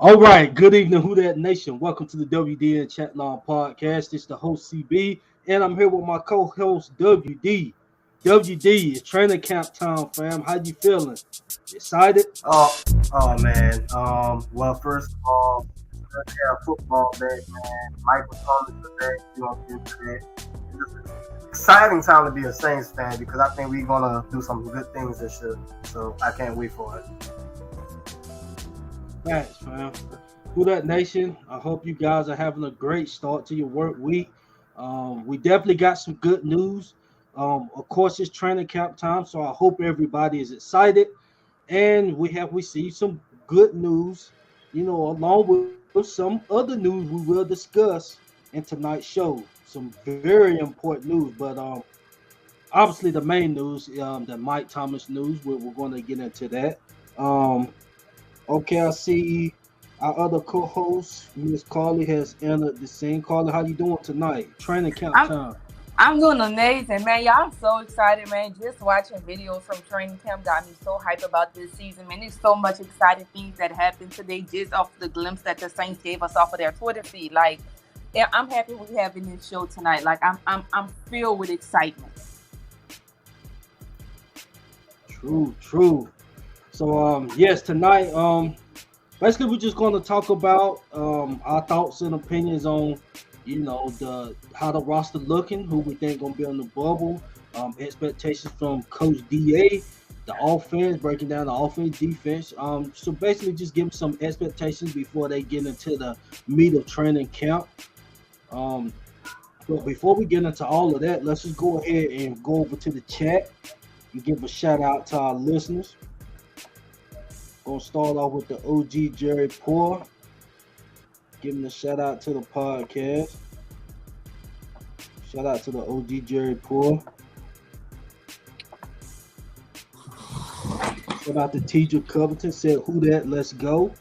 All right, good evening, Who That Nation. Welcome to the WDN Chatline podcast. It's the host CB, and I'm here with my co-host WD. WD, it's training camp time, fam. How you feeling? Excited? Oh man. Well, first of all, let's have football back, man. Michael Thomas is back. You know, today. It's an exciting time to be a Saints fan because I think we're gonna do some good things this year. So I can't wait for it. Thanks, fam. Who That Nation, I hope you guys are having a great start to your work week. We definitely got some good news. Of course, it's training camp time, so I hope everybody is excited. And we have received some good news, along with some other news we will discuss in tonight's show. Some very important news, but obviously the main news, the Mike Thomas news. We're going to get into that. Um, okay, I see our other co-host, Miss Carly, has entered the scene. Carly, how you doing tonight? Training camp I'm time. I'm doing amazing, man. Y'all, I'm so excited, man. Just watching videos from training camp got me so hyped about this season, man. There's so much exciting things that happened today just off the glimpse that the Saints gave us off of their Twitter feed. Like, yeah, I'm happy we having this show tonight. Like, I'm filled with excitement. True, true. So yes, tonight basically we're just going to talk about our thoughts and opinions on the how the roster looking, who we think going to be on the bubble, expectations from Coach Da, the offense, breaking down the offense, defense. So basically just give them some expectations before they get into the meat of training camp. Um, but before we get into all of that, let's just go ahead and go over to the chat and give a shout out to our listeners. Gonna start off with the OG Jerry Poor. Giving a shout out to the podcast. Shout out to the OG Jerry Poor. Shout out to TJ Covington. Said, "Who that? Let's go."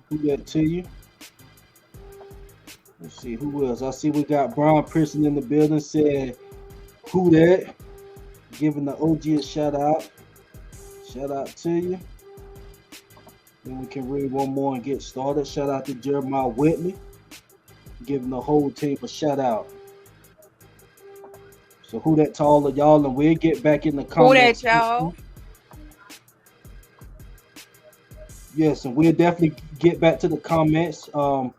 Who that to you? Let's see who else. I see we got Brian Pearson in the building. Said, "Who that?" Giving the OG a shout out. Shout out to you. Then we can read one more and get started. Shout out to Jeremiah Whitley, giving the whole team a shout out. So who that to all of y'all, and we'll get back in the Who that, comments. y'all? Yes, and we'll definitely get back to the comments. So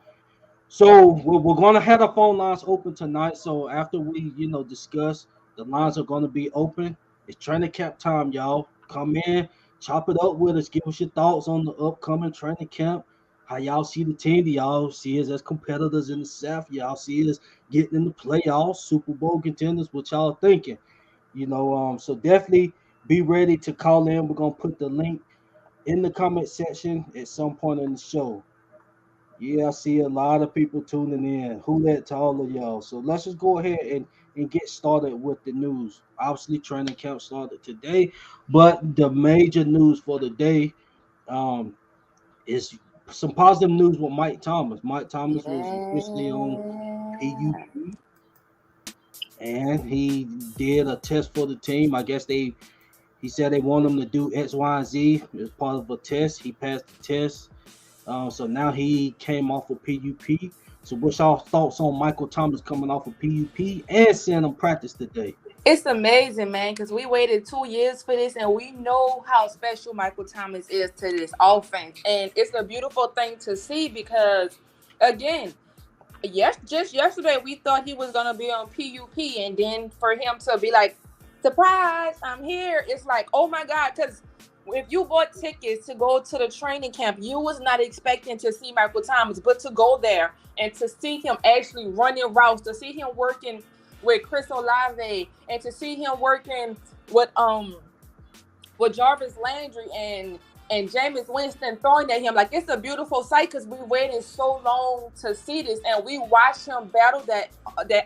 we're gonna have the phone lines open tonight. So after we, discuss, the lines are gonna be open. It's training camp time, y'all. Come in, chop it up with us. Give us your thoughts on the upcoming training camp. How y'all see the team? Do y'all see us as competitors in the South? Y'all see us getting in the playoffs, Super Bowl contenders? What y'all thinking? So definitely be ready to call in. We're gonna put the link in the comment section at some point in the show. Yeah, I see a lot of people tuning in. Who that to all of y'all? So let's just go ahead and get started with the news. Obviously, training camp started today, but the major news for the day um, is some positive news with Mike Thomas. Mike Thomas was officially on Yeah. PUP, and he did a test for the team. I guess he said they want him to do X, Y, and Z as part of a test. He passed the test. So now he came off of PUP. So what's y'all thoughts on Michael Thomas coming off of PUP and seeing him practice today? It's amazing, man, because we waited 2 years for this, and we know how special Michael Thomas is to this offense. And it's a beautiful thing to see because, again, yes, just yesterday we thought he was gonna be on PUP, and then for him to be like, "Surprise, I'm here!" It's like, oh my god, because if you bought tickets to go to the training camp, you was not expecting to see Michael Thomas, but to go there and to see him actually running routes, to see him working with Chris Olave, and to see him working with Jarvis Landry and Jameis Winston throwing at him. Like, it's a beautiful sight because we waited so long to see this, and we watched him battle that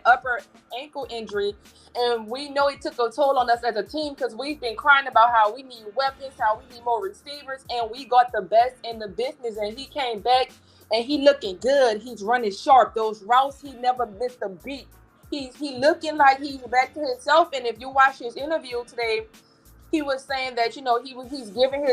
upper ankle injury, and we know it took a toll on us as a team because we've been crying about how we need weapons, how we need more receivers, and we got the best in the business, and he came back and he looking good. He's running sharp. Those routes, he never missed a beat. He looking like he's back to himself. And if you watch his interview today, he was saying that he's giving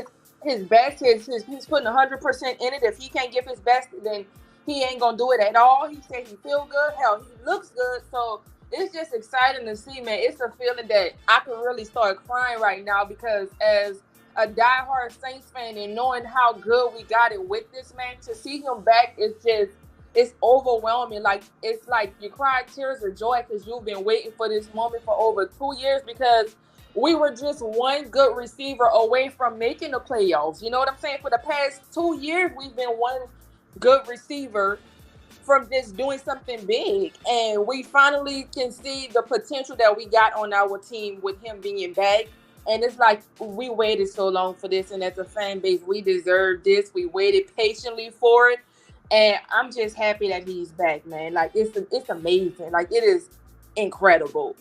his best. He's putting 100% in it. If he can't give his best, then he ain't gonna do it at all. He said he feel good. Hell, he looks good. So it's just exciting to see, man. It's a feeling that I can really start crying right now because as a diehard Saints fan and knowing how good we got it with this man, to see him back it's overwhelming. Like it's like you cry tears of joy because you've been waiting for this moment for over 2 years because we were just one good receiver away from making the playoffs. You know what I'm saying? For the past 2 years, we've been one good receiver from just doing something big. And we finally can see the potential that we got on our team with him being back. And it's like we waited so long for this. And as a fan base, we deserve this. We waited patiently for it. And I'm just happy that he's back, man. Like, it's amazing. Like, it is incredible.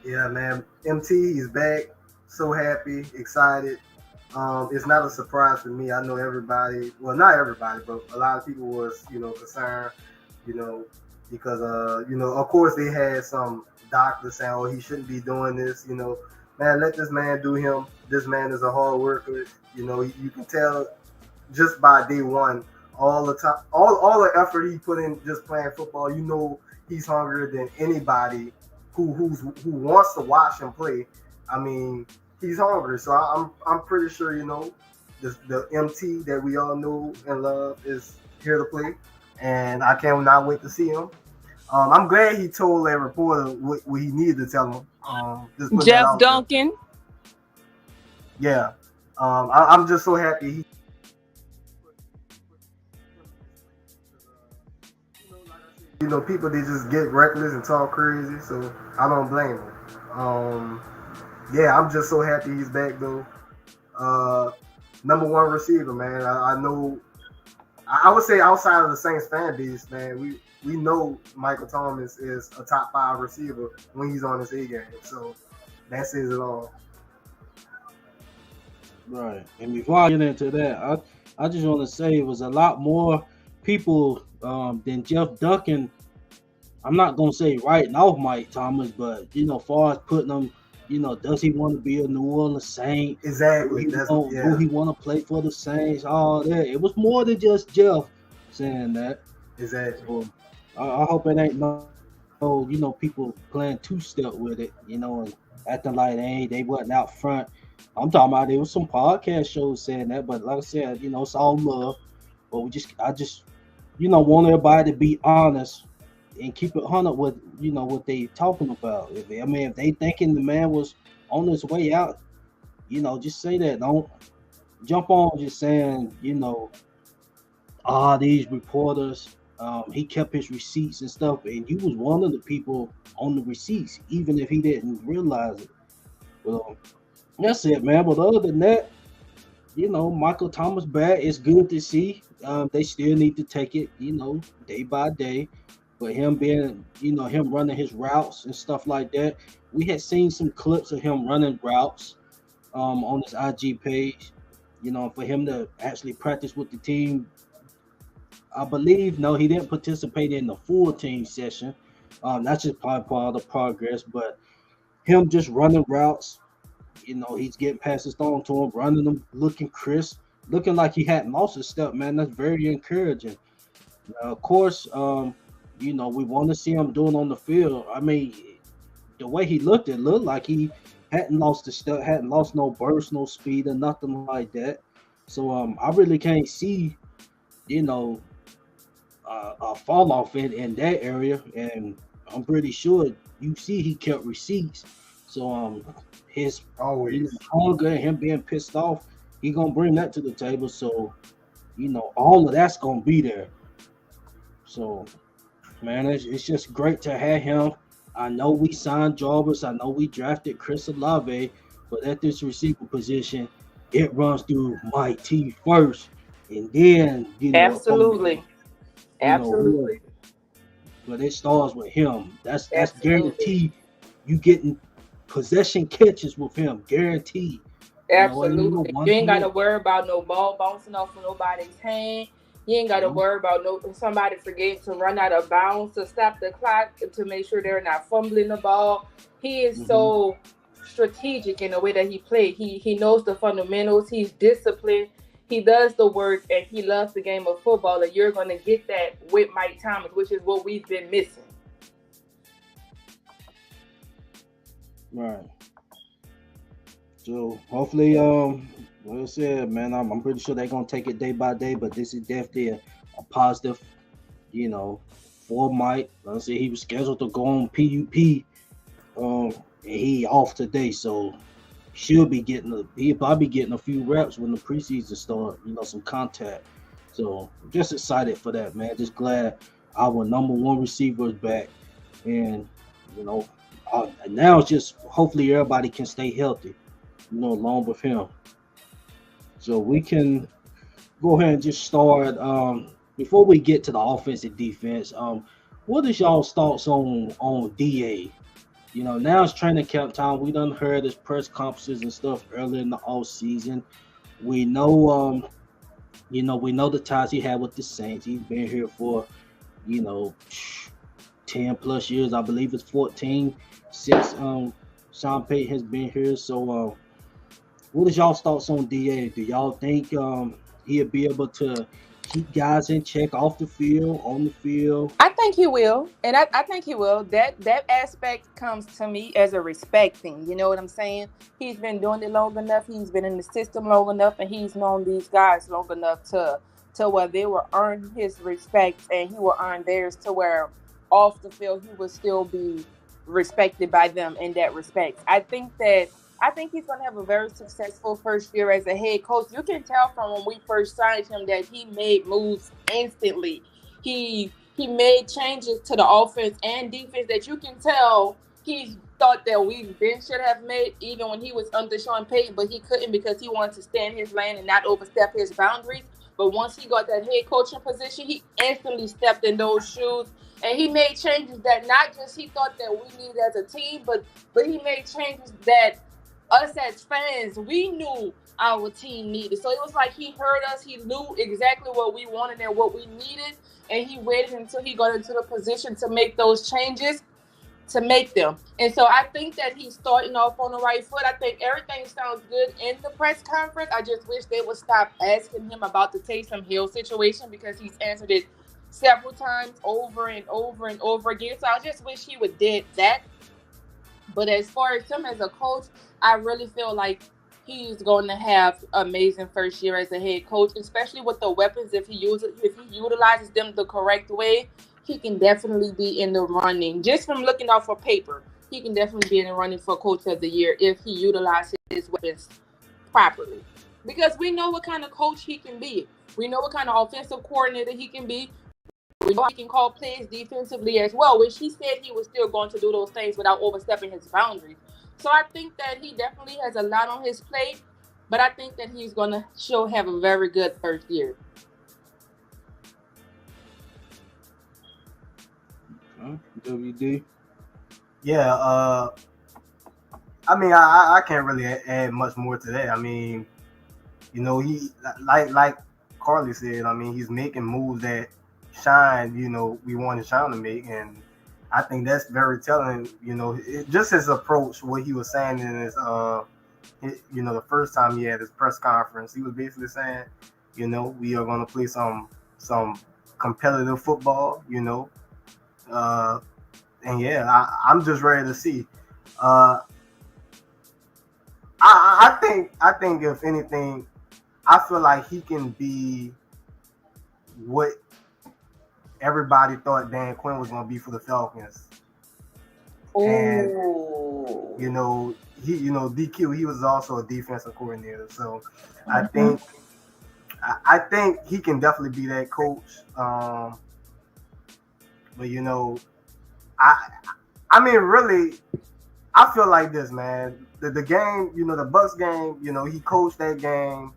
Yeah, man. MT is back. So happy, excited. It's not a surprise for me. I know everybody, well, not everybody, but a lot of people was, concerned, because, of course they had some doctors saying, oh, he shouldn't be doing this, man, let this man do him. This man is a hard worker. You can tell just by day one, all the time, all the effort he put in just playing football, he's hungrier than anybody who wants to watch him play. I mean, he's hungry. So I'm pretty sure, the MT that we all know and love is here to play. And I cannot wait to see him. I'm glad he told that reporter what he needed to tell him. Jeff Duncan. Yeah. I'm just so happy people, they just get reckless and talk crazy, so I don't blame him. Yeah, I'm just so happy he's back, though. Number one receiver, man. I know, I would say outside of the Saints fan base, man, we know Michael Thomas is a top 5 receiver when he's on his A game, so that says it all. Right, and before I get into that, I just want to say it was a lot more people than Jeff Duncan. I'm not gonna say writing off Mike Thomas, but far as putting him, does he want to be a New Orleans Saint? Exactly. Who he want to play for the Saints? All that. It was more than just Jeff saying that. Exactly. So I hope it ain't no, people playing two-step with it, and acting like they wasn't out front. I'm talking about there was some podcast shows saying that, but like I said, it's all love. But I just want everybody to be honest and keep it 100 with what they talking about. If they thinking the man was on his way out, just say that. Don't jump on just saying these reporters. He kept his receipts and stuff, and you was one of the people on the receipts, even if he didn't realize it. Well, that's it, man. But other than that, Michael Thomas back. It's good to see. They still need to take it, day by day. But him being, him running his routes and stuff like that. We had seen some clips of him running routes on his IG page. For him to actually practice with the team. I believe, no, he didn't participate in the full team session. That's just part of the progress. But him just running routes, he's getting passes thrown to him, running them, looking crisp, looking like he hadn't lost a step, man. That's very encouraging. Of course, we want to see him doing on the field. I mean, the way he looked, it looked like he hadn't lost a step, hadn't lost no burst, no speed, or nothing like that. So I really can't see, a fall off in that area. And I'm pretty sure you see he kept receipts. So his hunger and him being pissed off, he gonna bring that to the table. So all of that's gonna be there. So man, it's just great to have him. I know we signed Jarvis, I know we drafted Chris Olave, but at this receiver position, it runs through Mike T first, and then absolutely. But it starts with him. That's guaranteed. You getting possession catches with him, guaranteed. Absolutely. You ain't got to worry about no ball bouncing off of nobody's hand. You ain't got to worry about somebody forgetting to run out of bounds to stop the clock to make sure they're not fumbling the ball. He is so strategic in the way that he played. He knows the fundamentals. He's disciplined. He does the work, and he loves the game of football. And you're going to get that with Mike Thomas, which is what we've been missing. Right. So hopefully, like I said, man, I'm pretty sure they're gonna take it day by day. But this is definitely a positive, for Mike. Like I said, he was scheduled to go on PUP. And he off today, so he'll probably getting a few reps when the preseason start. Some contact. So I'm just excited for that, man. Just glad our number one receiver is back, and now it's just hopefully everybody can stay healthy, along with him. So we can go ahead and just start. Before we get to the offensive defense, what is y'all's thoughts on DA? Now it's training camp time. We done heard his press conferences and stuff earlier in the off season. We know, we know the ties he had with the Saints. He's been here for, 10 plus years. I believe it's 14 since Sean Payton has been here. So, what is y'all's thoughts on DA? Do y'all think he'll be able to keep guys in check off the field, on the field? I think he will, and I think he will. That aspect comes to me as a respect thing. You know what I'm saying? He's been doing it long enough. He's been in the system long enough, and he's known these guys long enough to where they will earn his respect, and he will earn theirs, to where off the field he will still be respected by them in that respect. I think he's going to have a very successful first year as a head coach. You can tell from when we first signed him that he made moves instantly. He made changes to the offense and defense that you can tell he thought that we then should have made, even when he was under Sean Payton, but he couldn't because he wanted to stay in his lane and not overstep his boundaries. But once he got that head coaching position, he instantly stepped in those shoes. And he made changes that not just he thought that we needed as a team, but he made changes that us as fans, we knew our team needed. So it was like he heard us. He knew exactly what we wanted and what we needed. And he waited until he got into the position to make those changes, to make them. And so I think that he's starting off on the right foot. I think everything sounds good in the press conference. I just wish they would stop asking him about the Taysom Hill situation, because he's answered it several times over and over and over again. So I just wish he would did that. But as far as him as a coach, I really feel like he's going to have amazing first year as a head coach, especially with the weapons. If he utilizes them the correct way, he can definitely be in the running. Just from looking off for paper, he can definitely be in the running for coach of the year if he utilizes his weapons properly. Because we know what kind of coach he can be. We know what kind of offensive coordinator he can be. We know he can call plays defensively as well, which he said he was still going to do those things without overstepping his boundaries. So I think that he definitely has a lot on his plate, but I think that he's going to have a very good first year. WD? Yeah, I mean, I can't really add much more to that. I mean, he like Carly said, I mean, he's making moves that Shine, we wanted Shine to make, and I think that's very telling. Just his approach, what he was saying in his, the first time he had his press conference, he was basically saying, we are going to play some competitive football, and yeah, I'm just ready to see. I think if anything, I feel like he can be what everybody thought Dan Quinn was going to be for the Falcons. Ooh. And DQ, he was also a defensive coordinator. So I think he can definitely be that coach. But I mean, really, I feel like this, man. The game, the Bucs game, he coached that game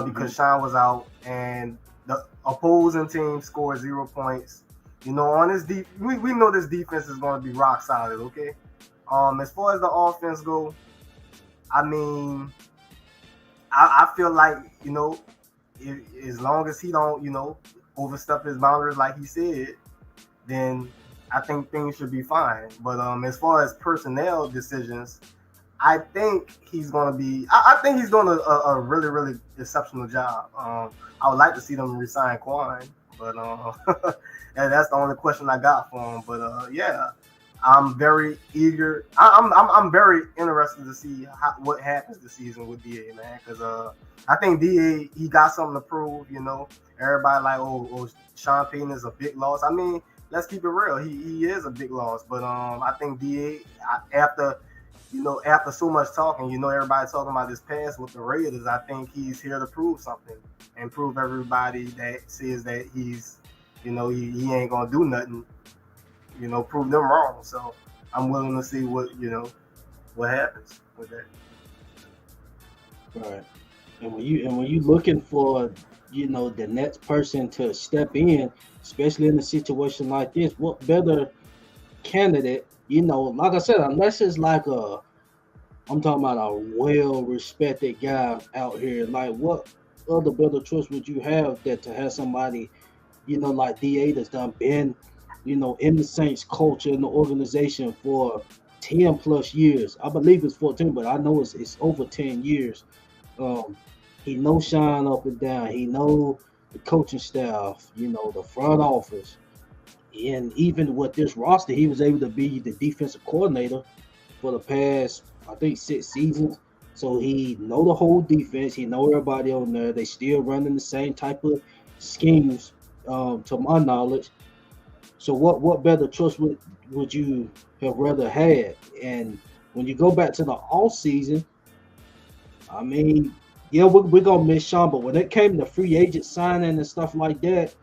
because Sean was out, and the opposing team scored 0 points. On this we know this defense is going to be rock solid. Okay. As far as the offense go, I mean, I feel like as long as he don't overstep his boundaries like he said, then I think things should be fine. But as far as personnel decisions, I think he's going to be. I think he's doing a really, really exceptional job. I would like to see them resign Quan, but and that's the only question I got for him. But yeah, I'm very eager. I'm very interested to see what happens this season with Da, man, because I think Da he got something to prove. You know, everybody like Sean Payton is a big loss. I mean, let's keep it real. He is a big loss, but I think Da after after so much talking, everybody talking about this past with the Raiders. I think he's here to prove something and prove everybody that says that he's, he ain't gonna do nothing. Prove them wrong. So I'm willing to see what happens with that. Right. And when you looking for, the next person to step in, especially in a situation like this, what better candidate, like I said, unless it's like I'm talking about a well-respected guy out here. Like, what other better choice would you have that to have somebody, like Da that's done been, in the Saints culture in the organization for 10 plus years. I believe it's 14, but I know it's over 10 years. Um, he knows Sean up and down. He know the coaching staff, the front office, and even with this roster, he was able to be the defensive coordinator for the past, I think, 6 seasons. So he know the whole defense. He know everybody on there. They still running the same type of schemes, to my knowledge. So what better choice would you have rather had? And when you go back to the off season, I mean, yeah, we're gonna miss Sean, but when it came to free agent signing and stuff like that,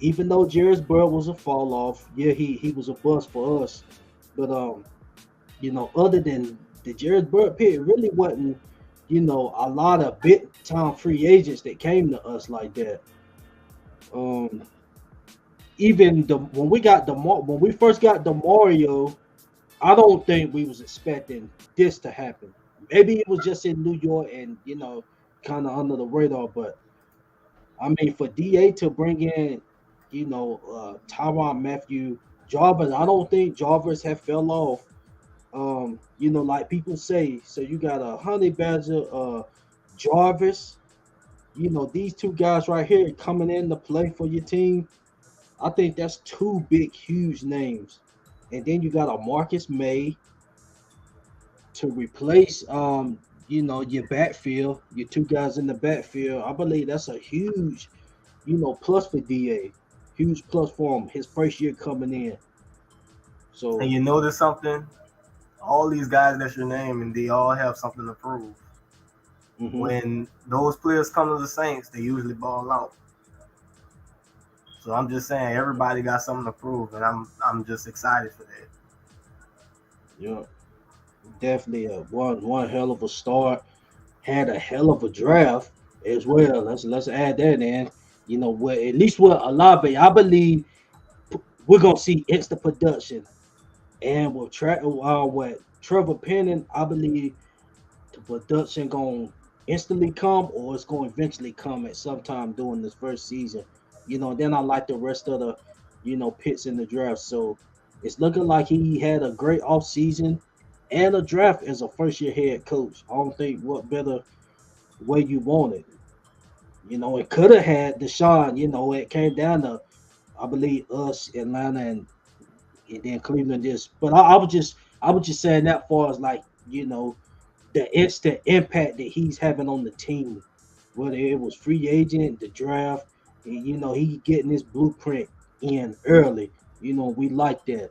even though Jairus Bird was a fall off, yeah, he was a bust for us. But other than the Jairus Bird pick, it really wasn't, a lot of big time free agents that came to us like that. Um, even when we first got the Mario, I don't think we was expecting this to happen. Maybe it was just in New York and kind of under the radar, but I mean for Da to bring in, Tyrann Matthew, Jarvis, I don't think Jarvis have fell off. Like people say, so you got a Honey Badger, Jarvis, these two guys right here coming in to play for your team. I think that's two big, huge names. And then you got a Marcus May to replace, your backfield, your two guys in the backfield. I believe that's a huge, plus for Da. Huge plus for him, his first year coming in. And So, you notice something? All these guys that you're naming, they all have something to prove. mhm. When those players come to the Saints, they usually ball out. So I'm just saying, everybody got something to prove, and I'm just excited for that. Yeah, definitely one hell of a start. Had a hell of a draft as well. Let's add that in. At least with Olave, I believe we're gonna see instant production. And with Trevor Penning, I believe the production gonna instantly come or it's gonna eventually come at some time during this first season. Then I like the rest of the, picks in the draft. So it's looking like he had a great off season and a draft as a first year head coach. I don't think what better way you want it. It could have had Deshaun, it came down to I believe us, Atlanta and then Cleveland just but I was just saying that far as like, the instant impact that he's having on the team, whether it was free agent, the draft, and, he getting his blueprint in early. We like that.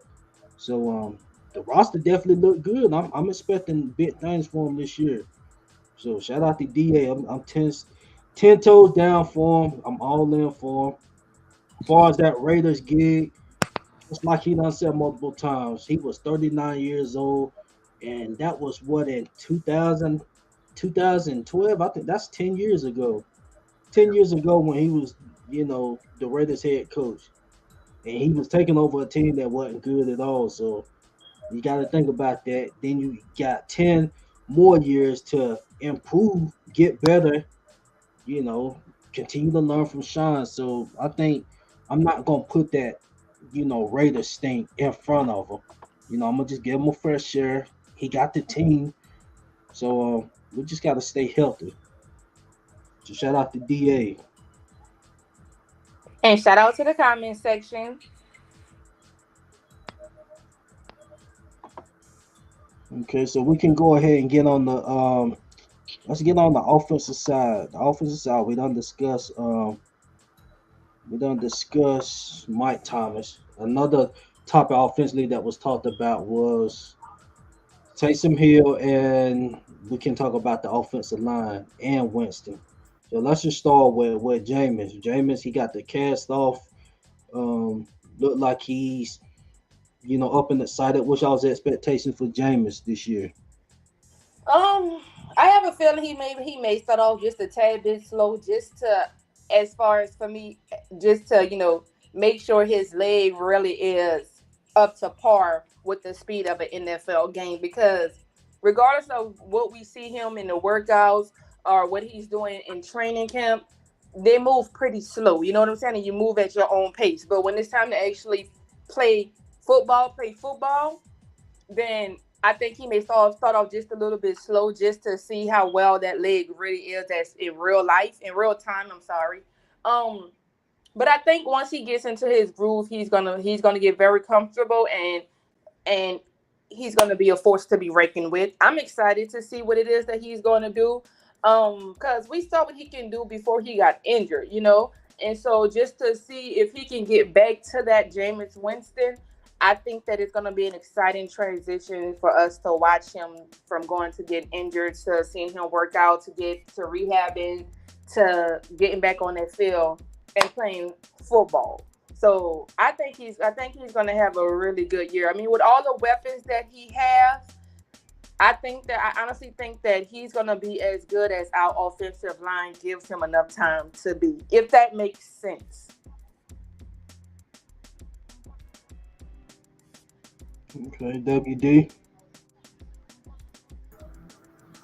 So the roster definitely looked good. I'm expecting big things for him this year. So shout out to Da. I'm 10 toes down for him. I'm all in for him. As far as that Raiders gig, just like he done said multiple times, he was 39 years old, and that was what in 2012. I think that's 10 years ago. 10 years ago when he was, the Raiders head coach, and he was taking over a team that wasn't good at all. So you got to think about that. Then you got 10 more years to improve, get better, you know, continue to learn from Sean. So I think I'm not gonna put that, Raiders stink in front of him. I'm gonna just give him a fresh share. He got the team. So we just got to stay healthy. So shout out to DA. And shout out to the comment section. Okay, so we can go ahead and get on the let's get on the offensive side. The offensive side, we done discuss Mike Thomas. Another topic offensively that was talked about was Taysom Hill, and we can talk about the offensive line and Winston. So let's just start with Jameis. Jameis, he got the cast off. Looked like he's up and excited. What's y'all's expectations for Jameis this year? I have a feeling he may start off just a tad bit slow, just to, as far as for me, just to make sure his leg really is up to par with the speed of an NFL game. Because regardless of what we see him in the workouts or what he's doing in training camp, they move pretty slow. You know what I'm saying? And you move at your own pace. But when it's time to actually play football, then I think he may start off just a little bit slow, just to see how well that leg really is as in real life, in real time. I'm sorry. But I think once he gets into his groove, he's gonna get very comfortable, and he's gonna be a force to be reckoned with. I'm excited to see what it is that he's gonna do. Because we saw what he can do before he got injured. And so just to see if he can get back to that Jameis Winston, I think that it's going to be an exciting transition for us to watch him from going to get injured to seeing him work out to get to rehabbing to getting back on that field and playing football. So I think he's going to have a really good year. I mean, with all the weapons that he has, I honestly think that he's going to be as good as our offensive line gives him enough time to be, if that makes sense. Okay, WD.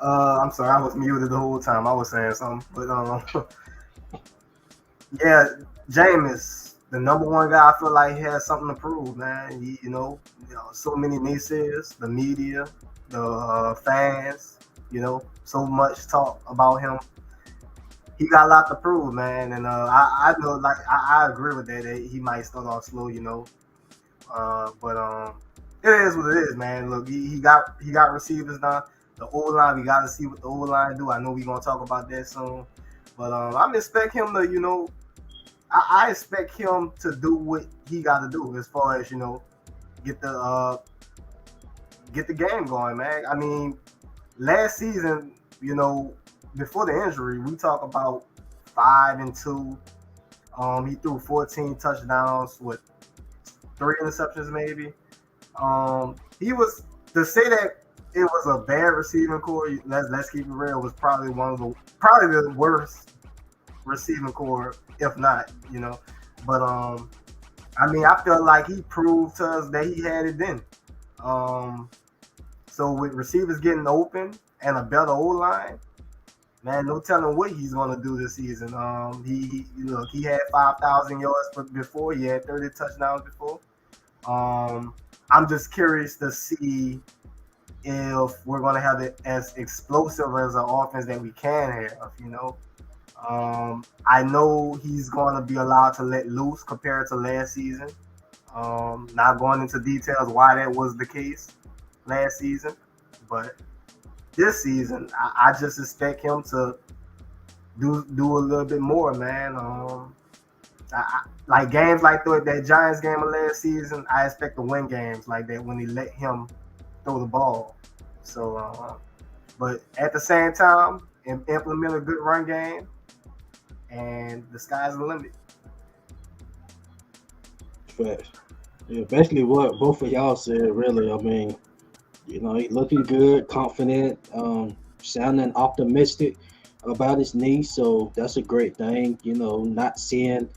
I'm sorry, I was muted the whole time. I was saying something, but yeah, Jameis, the number one guy. I feel like he has something to prove, man. So many naysayers, the media, the fans. So much talk about him. He got a lot to prove, man, and I know, like I agree with that he might start off slow, but it is what it is, man. Look, he got receivers now. The O line, we got to see what the O line do. I know we're gonna talk about that soon, but I'm expect him to, I expect him to do what he got to do as far as get the game going, man. I mean, last season, before the injury, we talk about 5-2. He threw 14 touchdowns with 3 interceptions, maybe. He was, to say that it was a bad receiving core. Let's keep it real. Was probably probably the worst receiving core, if not. But I mean, I feel like he proved to us that he had it then. So with receivers getting open and a better O line, man, no telling what he's gonna do this season. He had 5,000 yards before. He had 30 touchdowns before. I'm just curious to see if we're going to have it as explosive as an offense that we can have, I know he's going to be allowed to let loose compared to last season. Not going into details why that was the case last season, but this season, I just expect him to do a little bit more, man. Like games like that Giants game of last season, I expect to win games like that when they let him throw the ball. So, but at the same time, implement a good run game, and the sky's the limit. Facts. Yeah, basically what both of y'all said, really. I mean, he looking good, confident, sounding optimistic about his knee. So that's a great thing. Not seeing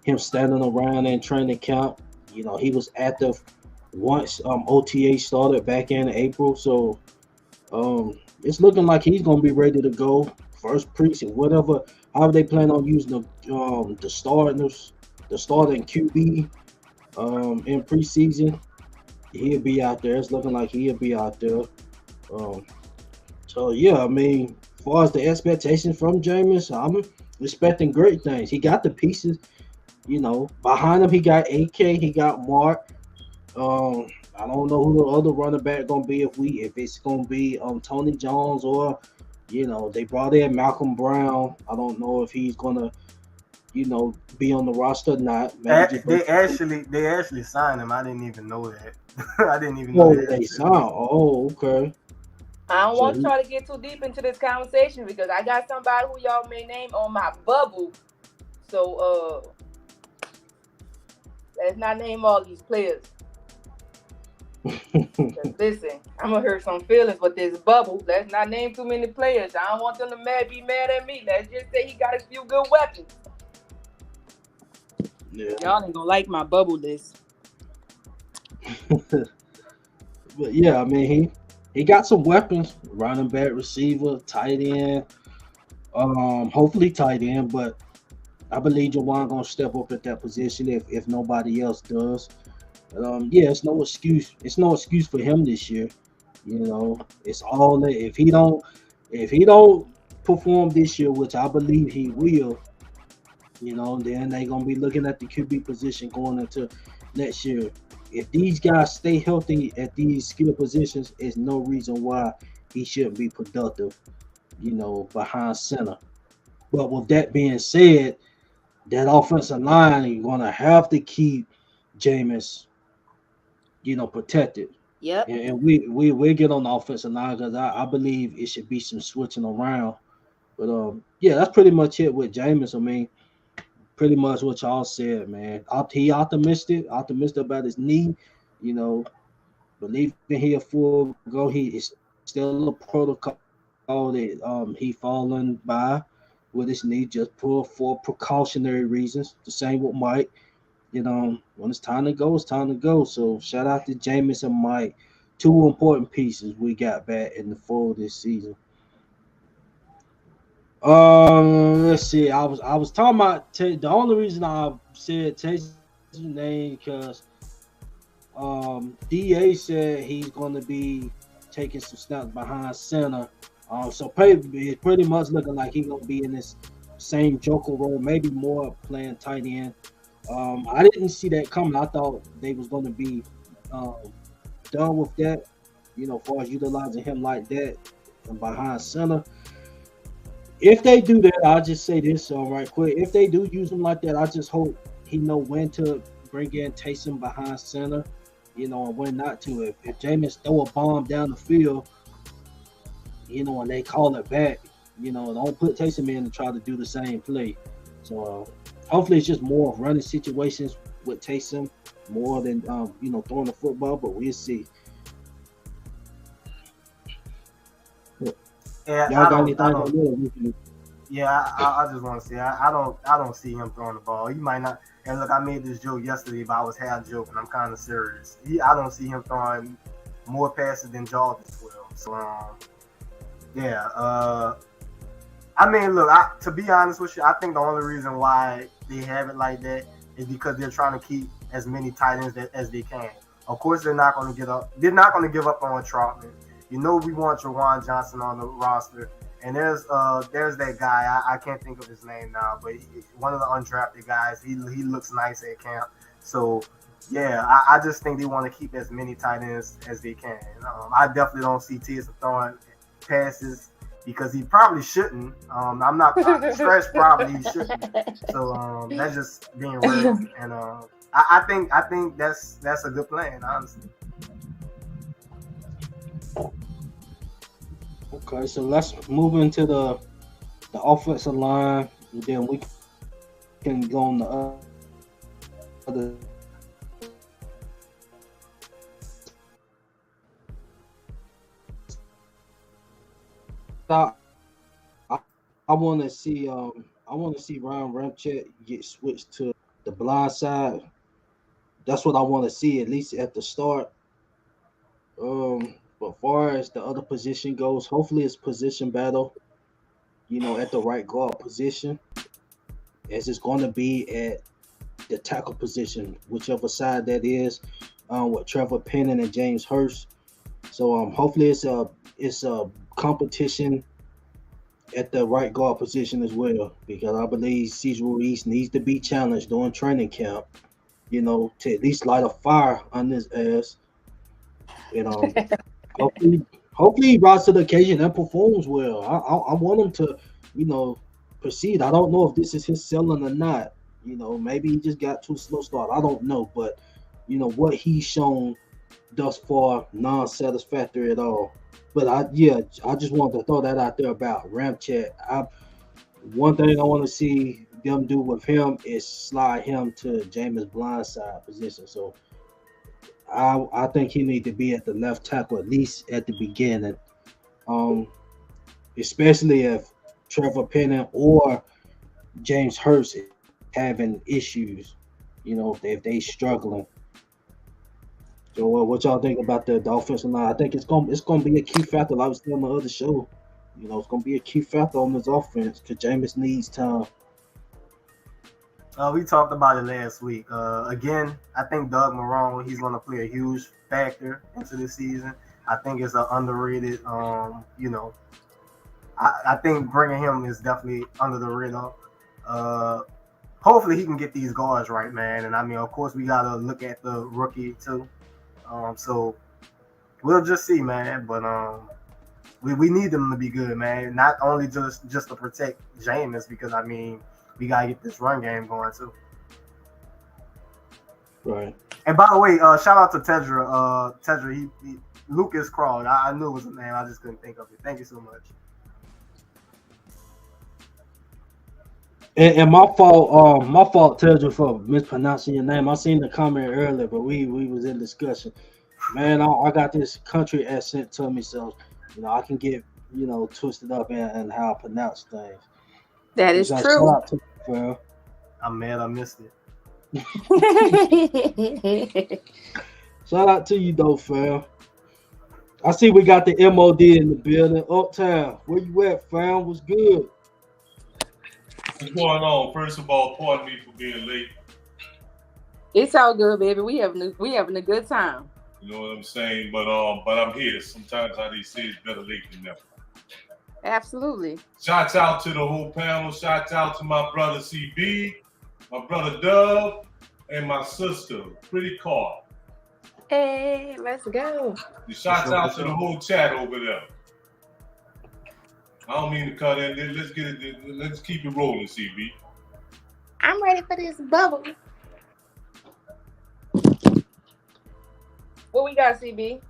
him standing around in training camp. He was active once OTA started back in April. So it's looking like he's gonna be ready to go first preseason, however they plan on using the starting QB in preseason. He'll be out there. It's looking like he'll be out there. Um, so yeah, I mean, as far as the expectations from Jameis, I'm expecting great things. He got the pieces, behind him. He got AK, he got Mark. I don't know who the other running back gonna be if it's gonna be Tony Jones or they brought in Malcolm Brown. I don't know if he's gonna be on the roster or not. Maybe just They actually signed him. I didn't even know that. I didn't even know oh that. they signed. Oh okay. I don't So want y'all to get too deep into this conversation because I got somebody who y'all may name on my bubble. So let's not name all these players. Listen, I'm gonna hurt some feelings with this bubble. Let's not name too many players. I don't want them to be mad at me. Let's just say he got a few good weapons. yeah. Y'all ain't gonna like my bubble list. But yeah, I mean he got some weapons, running back, receiver, tight end. Hopefully tight end, but I believe Jawan gonna step up at that position if nobody else does. Yeah, it's no excuse. It's no excuse for him this year. It's all that if he don't perform this year, which I believe he will, then they gonna be looking at the QB position going into next year. If these guys stay healthy at these skill positions, there's no reason why he shouldn't be productive, behind center. But with that being said, that offensive line, you're gonna have to keep Jameis, protected. Yep. And we get on the offensive line because I believe it should be some switching around. But yeah, that's pretty much it with Jameis. I mean, pretty much what y'all said, man. He optimistic about his knee, you know, believing he a full go. He is still a protocol that he fallen by with his knee, just for precautionary reasons. The same with Mike. When it's time to go, it's time to go. So shout out to Jameis and Mike, two important pieces we got back in the fold this season. Let's see. I was talking about the only reason I said Taysom's name because DA said he's going to be taking some snaps behind center. So it's pretty much looking like he's going to be in this same Joker role, maybe more playing tight end. I didn't see that coming. I thought they was going to be um, done with that, as far as utilizing him like that and behind center. If they do that, I'll just say this right quick. If they do use him like that, I just hope he know when to bring in Taysom behind center, and when not to. If Jameis throw a bomb down the field, and they call it back, don't put Taysom in and try to do the same play. So hopefully it's just more of running situations with Taysom more than throwing the football, but we'll see. Yeah, Y'all got anything on there? Yeah, I just want to say I don't see him throwing the ball. He might not. And look, I made this joke yesterday, but I was half joking. I'm kind of serious. I don't see him throwing more passes than Jarvis will. So yeah. I mean, look. To be honest with you, I think the only reason why they have it like that is because they're trying to keep as many tight ends as they can. Of course, they're not going to get up. They're not going to give up on Trotman. We want Jawan Johnson on the roster. And there's that guy. I can't think of his name now, but one of the undrafted guys. He looks nice at camp. So yeah, I just think they want to keep as many tight ends as they can. I definitely don't see Taysom throwing passes because he probably shouldn't. I'm not stretch probably he shouldn't. So that's just being real. And I think that's a good plan, honestly. Okay, so let's move into the offensive line, and then we can go on the other. I, I want to see Ryan Ramczyk get switched to the blind side. That's what I want to see at least at the start. But far as the other position goes, hopefully it's position battle. At the right guard position, as it's going to be at the tackle position, whichever side that is, with Trevor Penning and James Hurst. So hopefully it's a competition at the right guard position as well, because I believe Cesar Ruiz needs to be challenged during training camp, to at least light a fire on his ass. And hopefully, hopefully he rises to the occasion and performs well. I want him to, you know, proceed. I don't know if this is his selling or not. Maybe he just got too slow start. I don't know, but what he's shown thus far, non-satisfactory at all. But I just wanted to throw that out there about Ramchat. One thing I want to see them do with him is slide him to Jameis blindside position. So I think he need to be at the left tackle at least at the beginning. Um, Especially if Trevor Penning or James Hurst is having issues. If they struggling. So what y'all think about the offensive line? I think it's gonna be a key factor. Like I was saying on the other show. It's gonna be a key factor on this offense because Jameis needs time. We talked about it last week. Again, I think Doug Marrone, he's going to play a huge factor into this season. I think it's an underrated. I think bringing him is definitely under the radar. Uh, Hopefully he can get these guards right, man. And I mean, of course, we got to look at the rookie too. So we'll just see, man. But we need them to be good, man. Not only just to protect Jameis, because I mean, we gotta get this run game going too. Right. And by the way, shout out to Tedra. Tedra, he Lucas Crawl. I knew it was a name. I just couldn't think of it. Thank you so much. And my fault, Tedra, for mispronouncing your name. I seen the comment earlier, but we was in discussion. Man, I got this country accent to me, so I can get twisted up in how I pronounce things. That is Shout true. out to you, fam. I'm mad I missed it. Shout out to you though, fam. I see we got the MOD in the building. Uptown, where you at, fam? What's good? What's going on? First of all, pardon me for being late. It's all good, baby. We having a good time. You know what I'm saying? But I'm here. Sometimes how they say it's better late than never. Absolutely. Shouts out to the whole panel. Shouts out to my brother CB, my brother Dove, and my sister, Pretty Car. Hey, let's go. Shouts out to the whole chat over there. I don't mean to cut in. Let's get it. Let's keep it rolling, CB. I'm ready for this bubble. What we got, CB?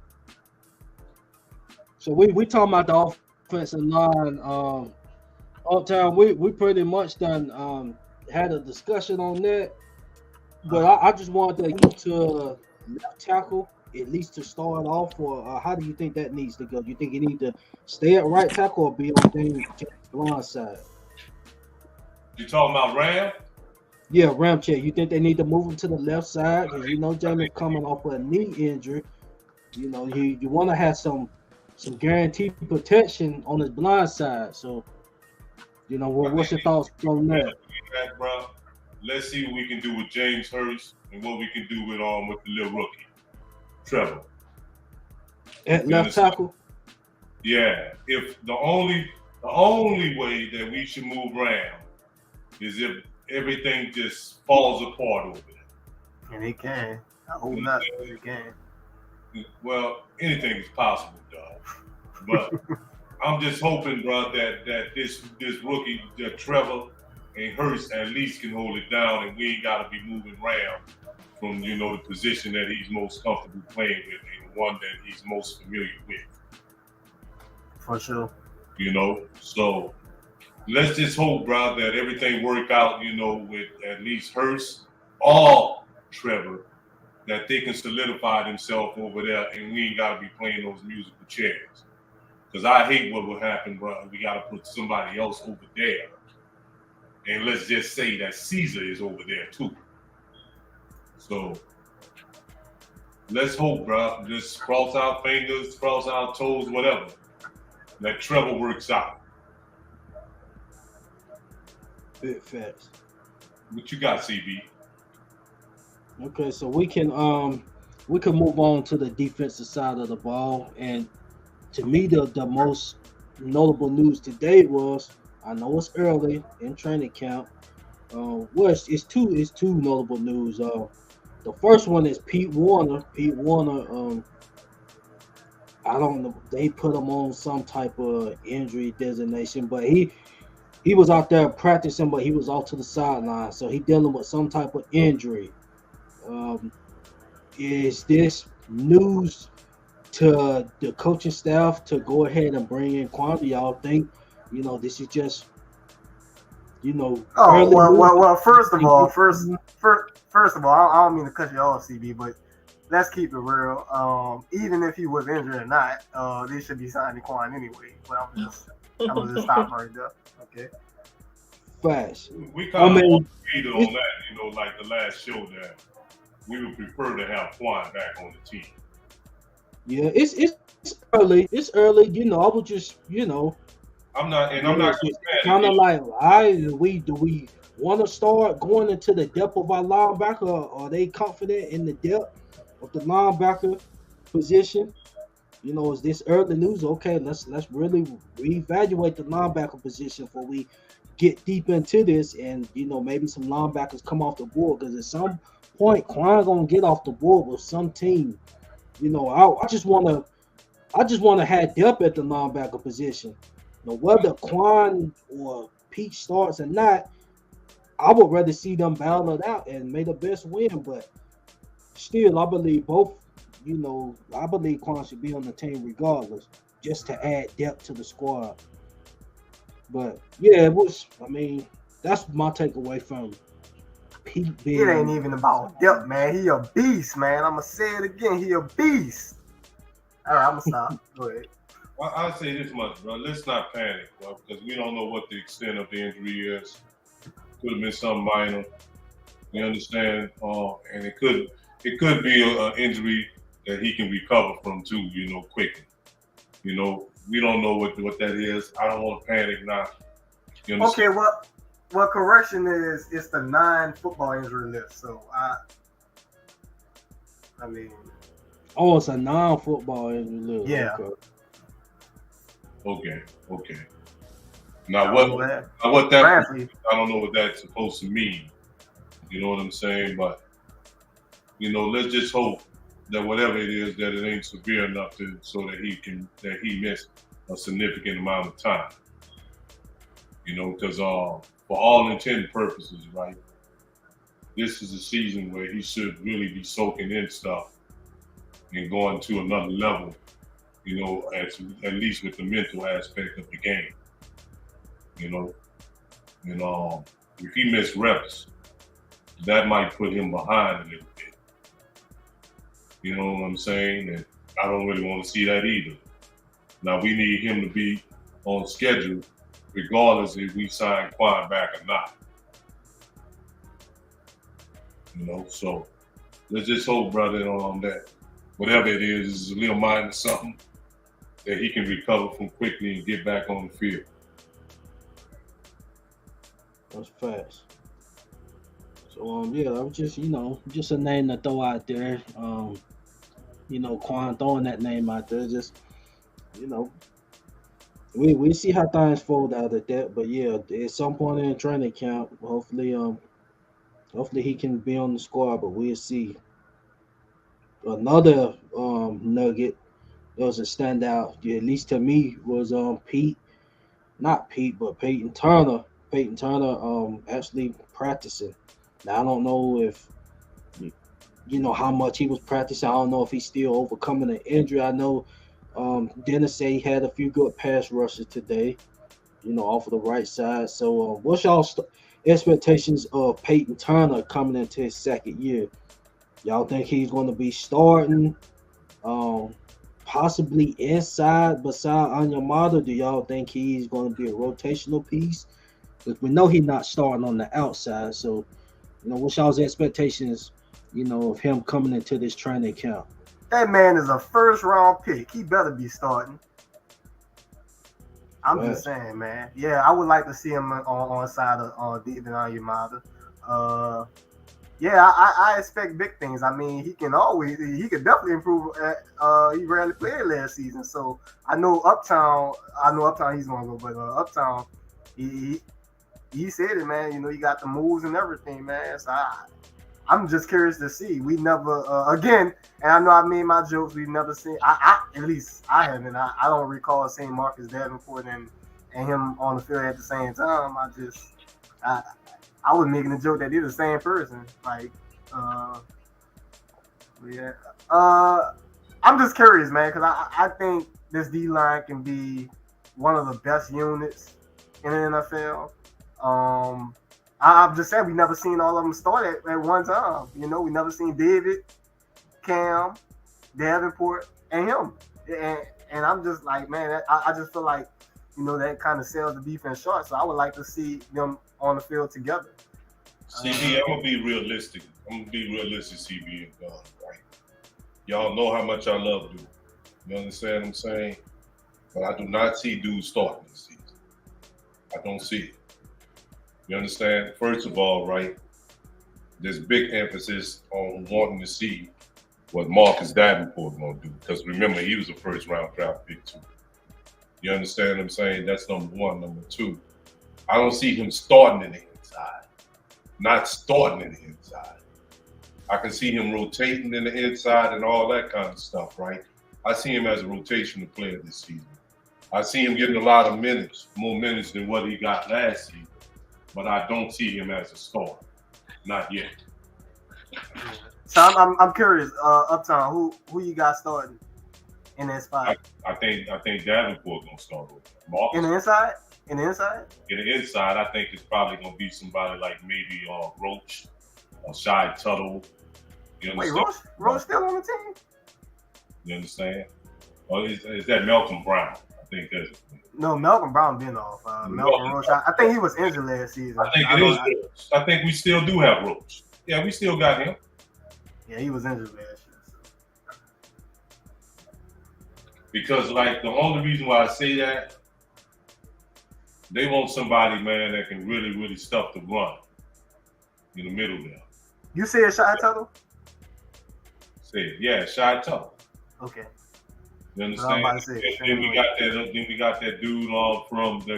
So we talking about the offensive line. Uptown, we pretty much done had a discussion on that. But I just wanted to get to left tackle, at least to start off. Or how do you think that needs to go? Do you think he need to stay at right tackle or be on the blind side? You talking about Ram? Yeah, Ramchat. You think they need to move him to the left side because Jameis coming off a knee injury. You want to have some guaranteed protection on his blind side. So, what's your thoughts on that? Bro, let's see what we can do with James Hurst and what we can do with the little rookie, Trevor. At left tackle? Yeah. If the only way that we should move Ram is if everything just falls apart over there. And it can. I hope not. It can. Well, anything is possible, dog. But I'm just hoping, bro, that this rookie, that Trevor and Hurst at least can hold it down, and we ain't got to be moving Ram from the position that he's most comfortable playing with and the one that he's most familiar with. For sure. So let's just hope, bro, that everything work out, with at least Hurst or Trevor, that they can solidify themselves over there and we ain't got to be playing those musical chairs. Because I hate what will happen, bro. We got to put somebody else over there. And let's just say that Caesar is over there too. So let's hope, bro. Just cross our fingers, cross our toes, whatever. That Trevor works out. Big facts. What you got, CB? Okay, so we can we can move on to the defensive side of the ball. And to me, the most notable news today was, I know it's early in training camp. It's two notable news. The first one is Pete Warner. Pete Warner. I don't know. They put him on some type of injury designation, but he was out there practicing, but he was off to the sideline, so he dealing with some type of injury. Um, is this news to the coaching staff to go ahead and bring in Quan? Do y'all think, this is just, Oh early news? well. First of all, I don't mean to cut you off, CB, but let's keep it real. Even if he was injured or not, they should be signing Quan anyway. But I'm gonna just stop right there. Okay. Fast. We I kind of mean, agreed on that, like the last show that we would prefer to have Quan back on the team. yeah, it's early. It's early. I was just, I'm not going it's to kind panic. of like, do we want to start going into the depth of our linebacker? Are they confident in the depth of the linebacker position? Is this early news? Okay, let's really reevaluate the linebacker position before we get deep into this, and maybe some linebackers come off the board, because at some point Quan gonna get off the board with some team. I just want to have depth at the linebacker position. Whether Quan or Pete starts or not, I would rather see them battle it out and may the best win. But still, I believe both. I believe Quan should be on the team regardless, just to add depth to the squad. But yeah, it was. I mean, that's my takeaway from Pete It ain't being. even about depth, man. He a beast, man. I'm gonna say it again. He a beast. All right, I'm gonna stop. Go ahead. I'll say this much, bro. Let's not panic, bro, because we don't know what the extent of the injury is. Could have been something minor. You understand? And it could be an injury that he can recover from too. Quickly. We don't know what that is. I don't want to panic now. You Okay, understand? well, correction is it's the 9 football injury list. So I mean, Oh, it's a non-football injury. yeah. Okay. Okay. I Now don't what? know that. Now what that? Lastly, I don't know what that's supposed to mean. You know what I'm saying? But let's just hope that whatever it is, that it ain't severe enough so that he missed a significant amount of time. Because for all intent and purposes, right, this is a season where he should really be soaking in stuff and going to another level. At least with the mental aspect of the game. You know, and if he missed reps, that might put him behind a little bit. You know what I'm saying? And I don't really want to see that either. Now we need him to be on schedule, regardless if we sign Quan back or not. So let's just hope, brother, that whatever it is a little minor something that he can recover from quickly and get back on the field. That's fast. So yeah, that was just a name to throw out there. Quan throwing that name out there, just you know, we see how things fold out at that. But yeah, at some point in the training camp, hopefully he can be on the squad. But we'll see. Another nugget that was a standout, yeah, at least to me, was Pete, not Pete, but Peyton Turner. Peyton Turner actually practicing. Now I don't know if how much he was practicing. I don't know if he's still overcoming an injury. I know Dennis said he had a few good pass rushes today, off of the right side. So what's y'all's expectations of Peyton Turner coming into his second year? Y'all think he's going to be starting, um, possibly inside beside Anyamata? Do y'all think he's going to be a rotational piece? Because we know he's not starting on the outside. So, what's y'all's expectations, of him coming into this training camp? that man is a first-round pick. He better be starting. I'm Right. just saying, man. Yeah, I would like to see him on side of David Anyamata. Yeah, I expect big things. I mean, he could definitely improve. He rarely played last season, so I know Uptown he's gonna go, but Uptown, he he said it, man. You know, he got the moves and everything, man. So I'm just curious to see. We never again, and I know I made my jokes. We've never seen. At least I haven't. I don't recall seeing Marcus Davenport and him on the field at the same time. I I was making a joke that they're the same person. Like, uh, yeah. Uh, I'm just curious, man, because I think this D line can be one of the best units in the NFL. I'm just saying we never seen all of them start at one time. You know, we never seen David, Cam, Davenport, and him. And, and I'm just like, man, I just feel like, you know, that kind of sells the defense short. So I would like to see them on the field together. CB, I'm gonna be realistic. CB, and right? Y'all know how much I love Dude. You understand what I'm saying? But I do not see Dude starting this season. I don't see it. You understand? First of all, right, there's big emphasis on wanting to see what Marcus Davenport gonna do. Because remember, he was a first round draft pick too. You understand what I'm saying? That's number one. Number two, I don't see him starting in the inside. Not starting in the inside. I can see him rotating in the inside and all that kind of stuff, right? I see him as a rotational player this season. I see him getting a lot of minutes, more minutes than what he got last season. But I don't see him as a star. Not yet. So I'm curious, Uptown, who you got starting in that spot? I think Davenport gonna start with Marcus. In the inside? In the inside? In the inside, I think it's probably gonna be somebody like maybe Roach or Shy Tuttle. You understand? Wait, Roach still on the team? You understand? Or is that Malcolm Brown? I think that's. No, Malcolm Brown been off. Malcolm Roach, I think he was injured last season. I think it is Roach. I think we still do have Roach. Yeah, we still got him. Yeah, he was injured last year. So. Because, like, the only reason why I say that, they want somebody, man, that can really, really stuff the run in the middle there. You said Shy Tuttle? Yeah, Shy Tuttle. Okay. You understand? Then we got that dude from the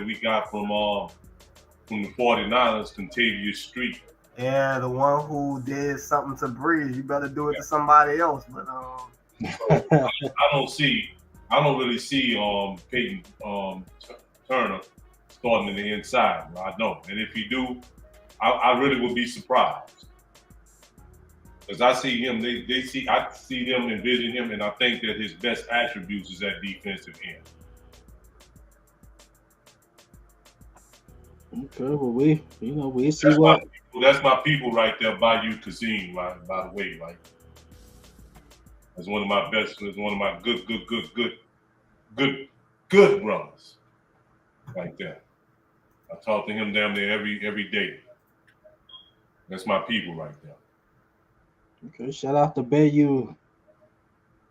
49ers, Contavious Street. Yeah, the one who did something to Breeze. You better do it to somebody else. But I don't really see Payton Turner starting in the inside. I don't. And if he do, I really would be surprised. Because I see him, I see them envision him, and I think that his best attributes is that defensive end. Okay, well we see what. That's my people right there, Bayou Kazim, by the way, like. That's one of my best. It's one of my good brothers, right there. I talk to him damn near every day. That's my people right there. Okay, shout out to Bayou.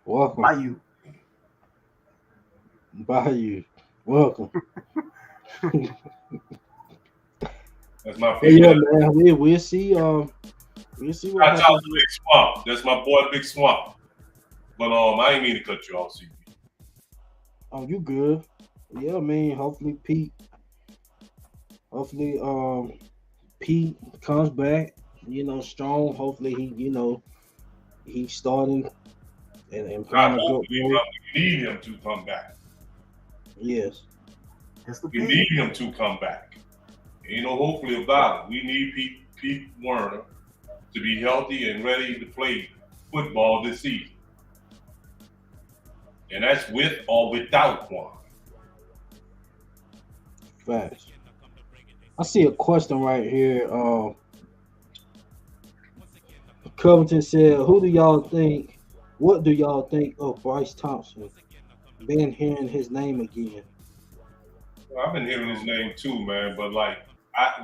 Welcome. Bayou. Welcome. That's my people. Yeah, man. We'll see. We'll see what happens. Shout out to Big Swamp. That's my boy, Big Swamp. But I ain't mean to cut you off, CB. Oh, you good? Yeah, I mean, hopefully Pete comes back, strong. Hopefully he's starting and playing a good we need him to come back. Yes. We need him to come back. Ain't no hopefully about it. We need Pete Werner to be healthy and ready to play football this season. And that's with or without one. Facts. I see a question right here. Covington said, what do y'all think of Bryce Thompson? Been hearing his name again. Well, I've been hearing his name too, man, but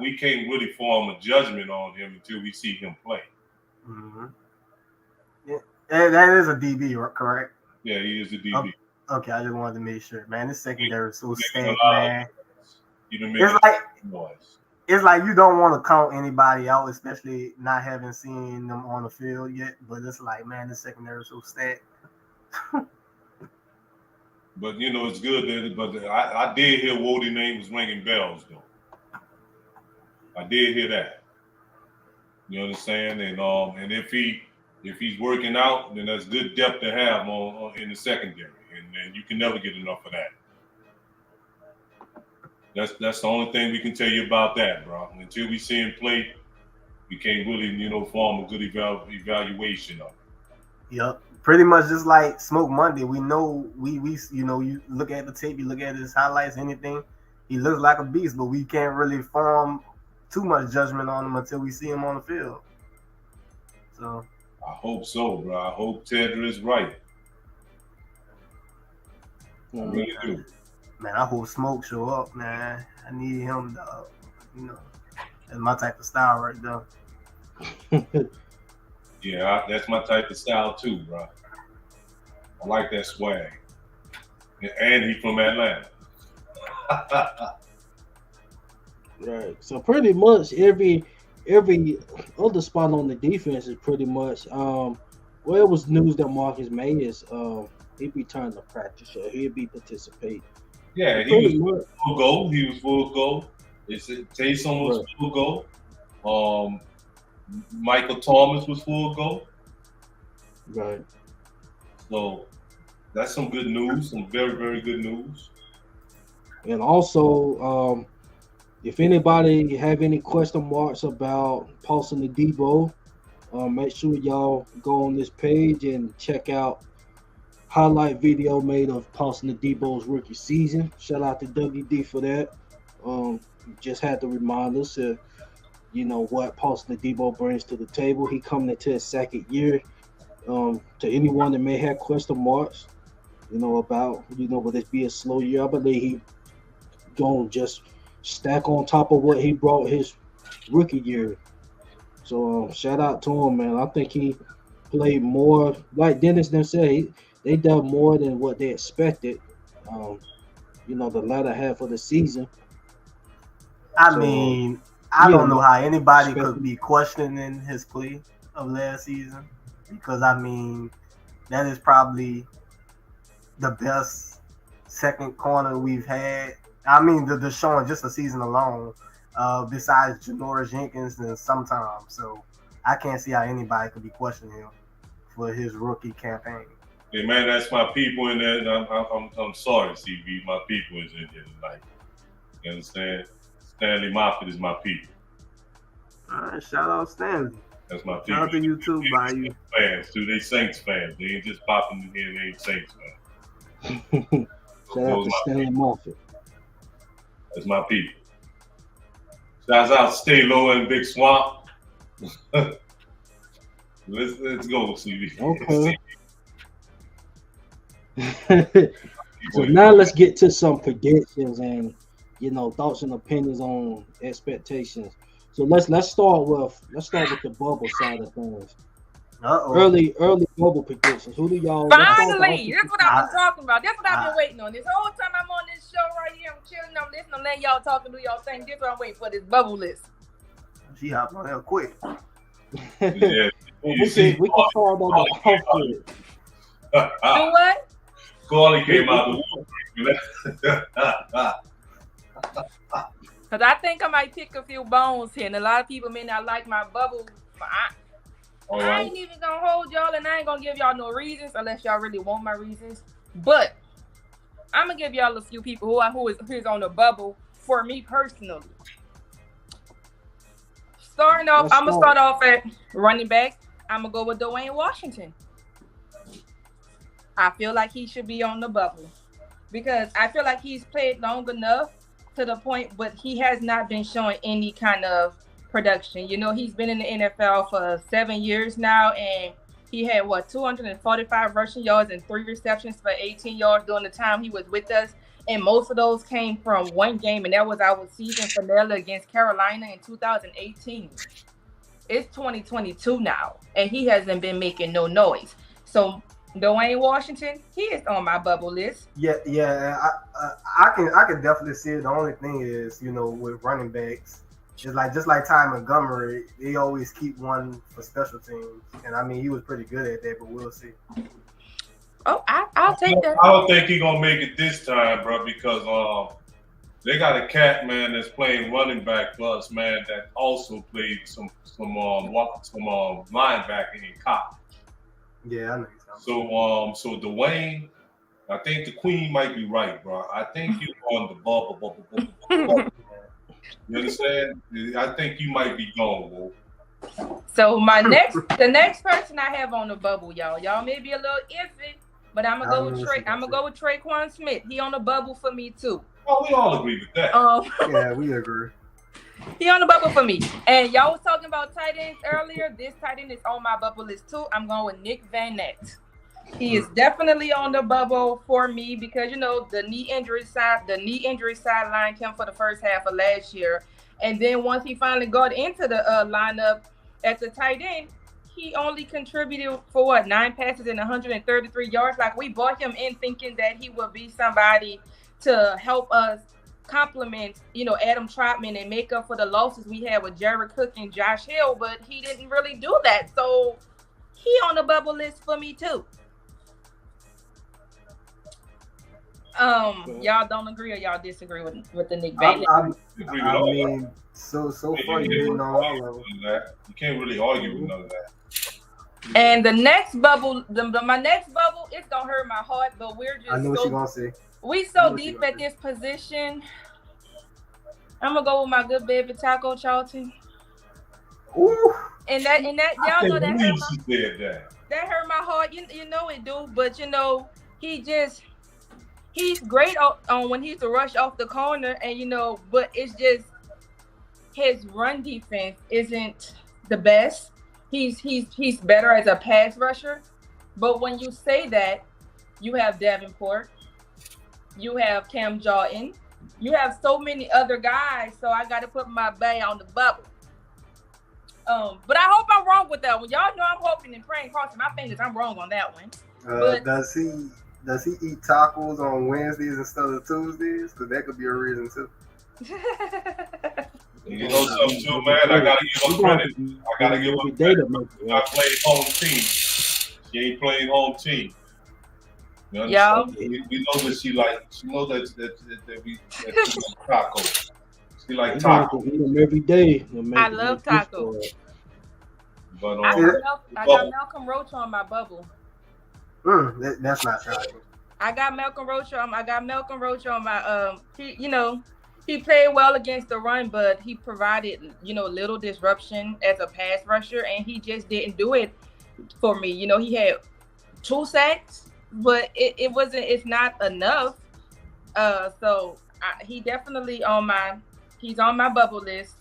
we can't really form a judgment on him until we see him play. Mm-hmm. Yeah, that is a DB, correct? Yeah, he is a DB. Okay, I just wanted to make sure, man. This secondary is so stacked, man. It's like noise. it's like you don't want to count anybody out, especially not having seen them on the field yet. But it's like, man, the secondary is so stacked. But it's good that. But I did hear Wody's name was ringing bells though. I did hear that. You understand? And if he's working out, then that's good depth to have on in the secondary, and you can never get enough of that. That's the only thing we can tell you about that, bro. Until we see him play, we can't really, form a good evaluation of it. Yep. Pretty much just like Smoke Monday. We know you look at the tape, you look at his highlights, anything, he looks like a beast, but we can't really form too much judgment on him until we see him on the field. So I hope so, bro. I hope Tedder is right. I really do. Man, I hope Smoke show up, man. I need him to, that's my type of style right there. Yeah, that's my type of style too, bro. I like that swag. And he from Atlanta. Right. So pretty much every other spot on the defense is pretty much well, it was news that Marcus Mayes he'd be turning to practice, so he'd be participating. Yeah, he was full go. He was full go. Taysom was full go. Michael Thomas was full go. Right. So that's some good news. Some very, very good news. And also, if anybody have any question marks about Paulson Adebo, make sure y'all go on this page and check out highlight video made of Paulson Adebo's rookie season. Shout out to WD for that. Just had to remind us of, what Paulson Adebo brings to the table. He coming into his second year. To anyone that may have question marks, about, will this be a slow year? I believe he gonna just stack on top of what he brought his rookie year. So shout out to him, man. I think he played more, like Dennis them said, they done more than what they expected. The latter half of the season. I don't know how anybody could be questioning his play of last season, because that is probably the best second corner we've had. The showing just a season alone, besides Janoris Jenkins and sometimes. So I can't see how anybody could be questioning him for his rookie campaign. Hey man, that's my people in there. I'm sorry, CB. My people is in here tonight. You understand? Stanley Moffitt is my people. All right, shout out Stanley. That's my people. Shout out to you too, Bayou. Fans too. They Saints fans. They ain't just popping in here. They ain't Saints fans. Shout out to Stanley Moffitt. That's my people. Shouts out Stay Low and Big Swamp. Let's go, CB. Okay. So now let's get to some predictions and thoughts and opinions on expectations. So let's start with the bubble side of things. Early bubble predictions. Who do y'all? Finally, that's what I've been talking about. That's what I've been waiting on. This whole time I'm on this show right here, I'm chilling, I'm listening, I'm letting y'all talk and do y'all thing. This is what I'm waiting for, this bubble list. She hopped on there quick. Yeah. we can start on the outfit. Do what? Carly came out the water. Because I think I might pick a few bones here, and a lot of people may not like my bubble. I ain't even going to hold y'all, and I ain't going to give y'all no reasons unless y'all really want my reasons. But I'm going to give y'all a few people who is on the bubble for me personally. Starting off, I'm going to start off at running back. I'm going to go with Dwayne Washington. I feel like he should be on the bubble because I feel like he's played long enough to the point, but he has not been showing any kind of production. He's been in the NFL for 7 years now, and he had 245 rushing yards and 3 receptions for 18 yards during the time he was with us. And most of those came from one game, and that was our season finale against Carolina in 2018. It's 2022 now, and he hasn't been making no noise. So Dwayne Washington, he is on my bubble list. Yeah. I can definitely see it. The only thing is, with running backs, It's like just like Ty Montgomery, they always keep one for special teams, and I mean he was pretty good at that, but we'll see. Oh, I'll take that. I don't think he's gonna make it this time, bro, because they got a cat, man, that's playing running back for us, man, that also played some linebacking in college. Yeah, I know you're So Dwayne, I think the Queen might be right, bro. I think you're on the bubble. You understand? I think you might be gone, bro. So the next person I have on the bubble, y'all may be a little iffy, but I'm gonna go with Traquan Smith. He on the bubble for me too. Oh, we all agree with that. Yeah, we agree. He on the bubble for me. And y'all was talking about tight ends earlier. This tight end is on my bubble list too. I'm going with Nick Van Nett. He is definitely on the bubble for me because the knee injury sideline came for the first half of last year, and then once he finally got into the lineup at the tight end, he only contributed for 9 passes and 133 yards. Like, we bought him in thinking that he would be somebody to help us complement, Adam Trotman and make up for the losses we had with Jared Cook and Josh Hill, but he didn't really do that. So he on the bubble list for me too. Y'all don't agree or y'all disagree with the Nick Bailey? I mean, so far you didn't know all of them. You can't really argue with none of that. And the next bubble, my next bubble, it's gonna hurt my heart, but we're just I know what you're gonna say. We so deep at this position. I'm gonna go with my good baby Taco Charlton. Ooh. And that y'all know that hurt my heart. You know it do, but he's great on when he's to rush off the corner, and but it's just his run defense isn't the best. He's better as a pass rusher, but when you say that, you have Davenport, you have Cam Jordan, you have so many other guys, so I got to put my bay on the bubble. But I hope I'm wrong with that one. Y'all know I'm hoping and praying, crossing my fingers. I'm wrong on that one. Does he eat tacos on Wednesdays instead of Tuesdays? Because that could be a reason too. You know something too, man? I gotta give him credit. I gotta give him credit. I played home team. She ain't playing home team. You know, we know that she like. She knows that we tacos. She like tacos. Eat them every day. I love tacos. But I got Malcolm Roach on my bubble. That's not shocking. I got Malcolm Roach on my he played well against the run, but he provided little disruption as a pass rusher, and he just didn't do it for me. He had 2 sacks, but it's not enough. So he definitely he's on my bubble list.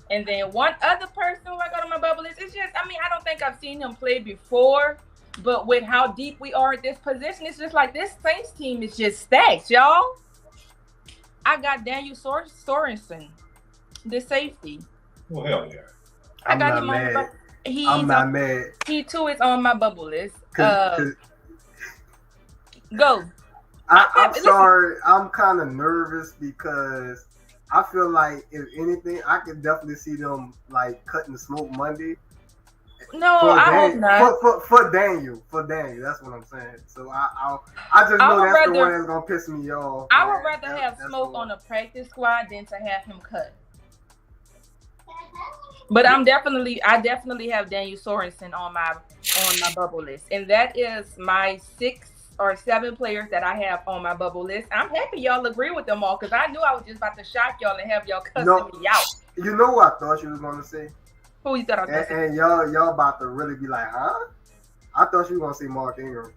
And then one other person who I got on my bubble list, it's just, I don't think I've seen him play before, but with how deep we are at this position, it's just like this Saints team is just stacked, y'all. I got Daniel Sorensen, the safety. Well, hell yeah. I'm not mad. He too is on my bubble list. Go. I'm sorry. I'm kind of nervous because I feel like if anything, I could definitely see them like cutting the smoke Monday. No, I hope not. For Daniel, that's what I'm saying. So I just know that's the one that's gonna piss me off. I would rather have smoke on a practice squad than to have him cut. But I definitely have Daniel Sorensen on my bubble list, and that is my 6 or 7 players that I have on my bubble list. I'm happy y'all agree with them all because I knew I was just about to shock y'all and have y'all cussing me out. You know what I thought you was gonna say? Who you thought I was gonna say? And y'all about to really be like, huh? I thought you were gonna say Mark Ingram.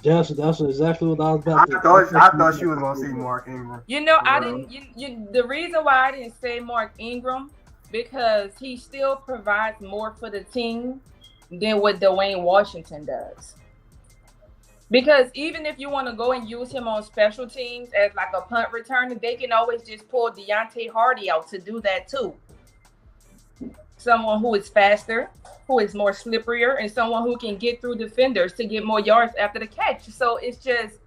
That's exactly what I was about to say. I thought you was gonna say Mark Ingram. I didn't. The reason why I didn't say Mark Ingram because he still provides more for the team than what Dwayne Washington does. Because even if you want to go and use him on special teams as like a punt returner, they can always just pull Deontay Hardy out to do that too. Someone who is faster, who is more slipperier, and someone who can get through defenders to get more yards after the catch. So it's just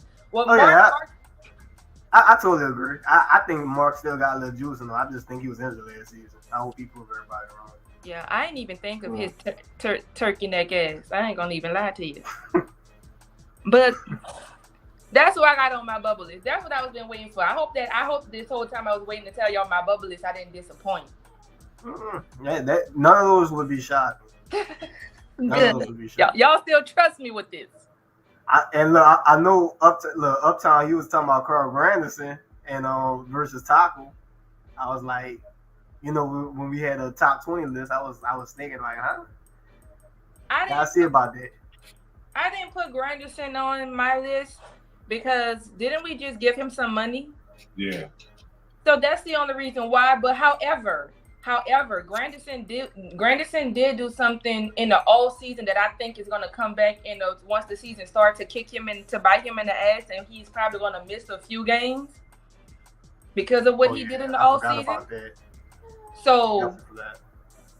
I totally agree. I think Mark still got a little juice in him. I just think he was injured last season. I hope he proved everybody wrong. Yeah, I ain't even think of his turkey neck ass. I ain't gonna even lie to you. But that's what I got on my bubble list. That's what I was been waiting for. I hope this whole time I was waiting to tell y'all my bubble list, I didn't disappoint. Yeah, none of those would be shocking. Good. Y'all still trust me with this. I know Uptown. He was talking about Carl Granderson and versus Taco. I was like, when we had a top 20 list, I was thinking like, huh? I see about that. I didn't put Granderson on my list because didn't we just give him some money? Yeah. So that's the only reason why. But however, Granderson did do something in the all season that I think is going to come back once the season starts to bite him in the ass, and he's probably going to miss a few games because of what he did in the all season. So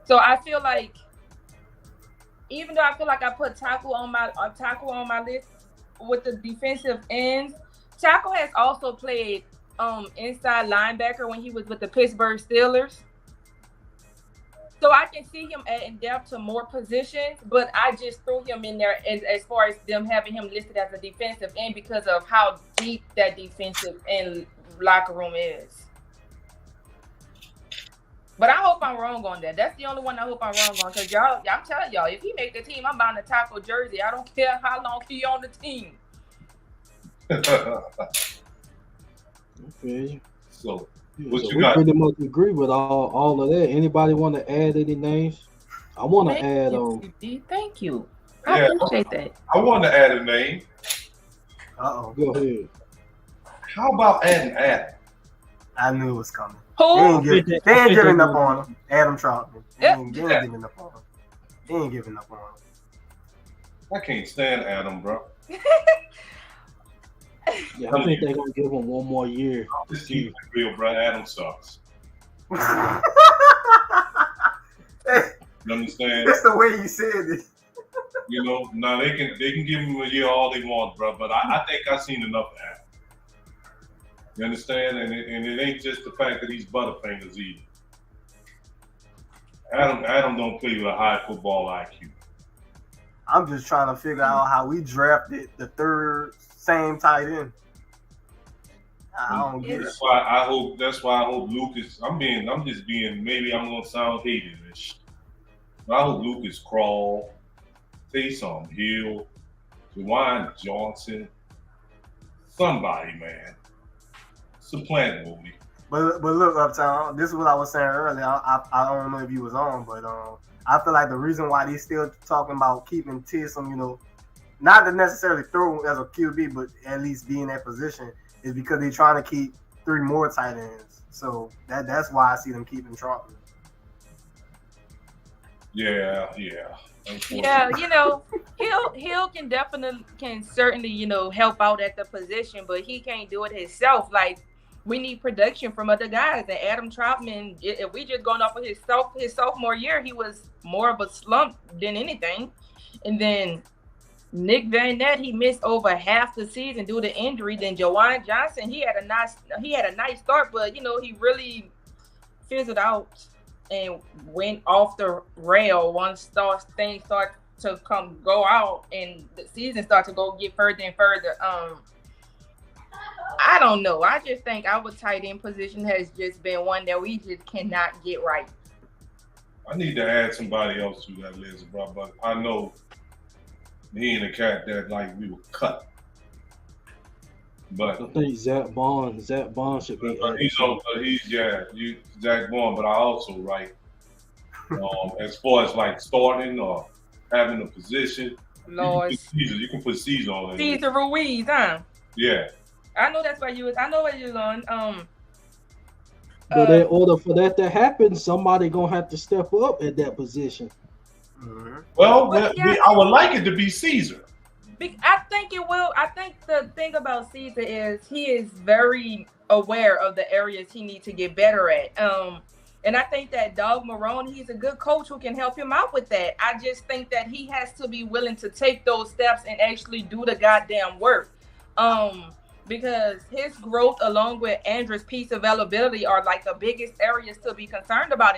I feel like, even though I feel like I put Taco on my list with the defensive ends, Taco has also played inside linebacker when he was with the Pittsburgh Steelers. So I can see him adding depth to more positions, but I just threw him in there as far as them having him listed as a defensive end because of how deep that defensive end locker room is. But I hope I'm wrong on that. That's the only one I hope I'm wrong on, because I'm telling y'all, if he make the team, I'm buying a Taco jersey. I don't care how long he on the team. Okay. So we pretty much agree with all of that. Anybody want to add any names? I want to add Thank you. I appreciate that. I want to add a name. Go ahead. How about adding Adam? I knew it was coming. Who? They ain't giving up on him. Adam Troutman. They ain't giving up on him. They ain't giving up on him. I can't stand Adam, bro. Yeah, I think they're gonna give him one more year. Just keep it real, bro. Adam sucks. You understand? That's the way you said it. Now they can give him a year all they want, bro. But I think I've seen enough of Adam. You understand? And it ain't just the fact that he's Butterfingers either. Adam don't play with a high football IQ. I'm just trying to figure out how we drafted the third same tight end. I don't get it. That's why I hope Lucas. Maybe I'm gonna sound hated-ish. But I hope Lucas Crawl, Taysom Hill, Juwan Johnson, somebody, man. Supplant Moody. But look, Uptown, this is what I was saying earlier. I don't know if you was on, but I feel like the reason why they still talking about keeping Taysom, not to necessarily throw as a QB, but at least be in that position, is because they're trying to keep 3 more tight ends. So that's why I see them keeping Troutman. Yeah. Yeah, Hill can certainly help out at the position, but he can't do it himself. Like, we need production from other guys. And Adam Troutman, if we just going off of his sophomore year, he was more of a slump than anything. And then Nick Van Nett, he missed over half the season due to injury. Then Juwan Johnson, he had a nice start, but he really fizzled out and went off the rail once things start to go out and the season starts to get further and further. I don't know. I just think our tight end position has just been one that we just cannot get right. I need to add somebody else to that list, bro. But I know he ain't a cat that we were cut. But I think Zach Bond should be. Zach Bond. But I also as far as starting or having a position, Lord, you can put Caesar on it. Cesar Ruiz, huh? Yeah. I know that's why I know what you're on. But in order for that to happen, somebody gonna have to step up at that position. Mm-hmm. Well, I would like it to be Caesar. I think it will. I think the thing about Caesar is he is very aware of the areas he needs to get better at. And I think that Doug Marrone, he's a good coach who can help him out with that. I just think that he has to be willing to take those steps and actually do the goddamn work. because his growth along with Andrew's piece availability are like the biggest areas to be concerned about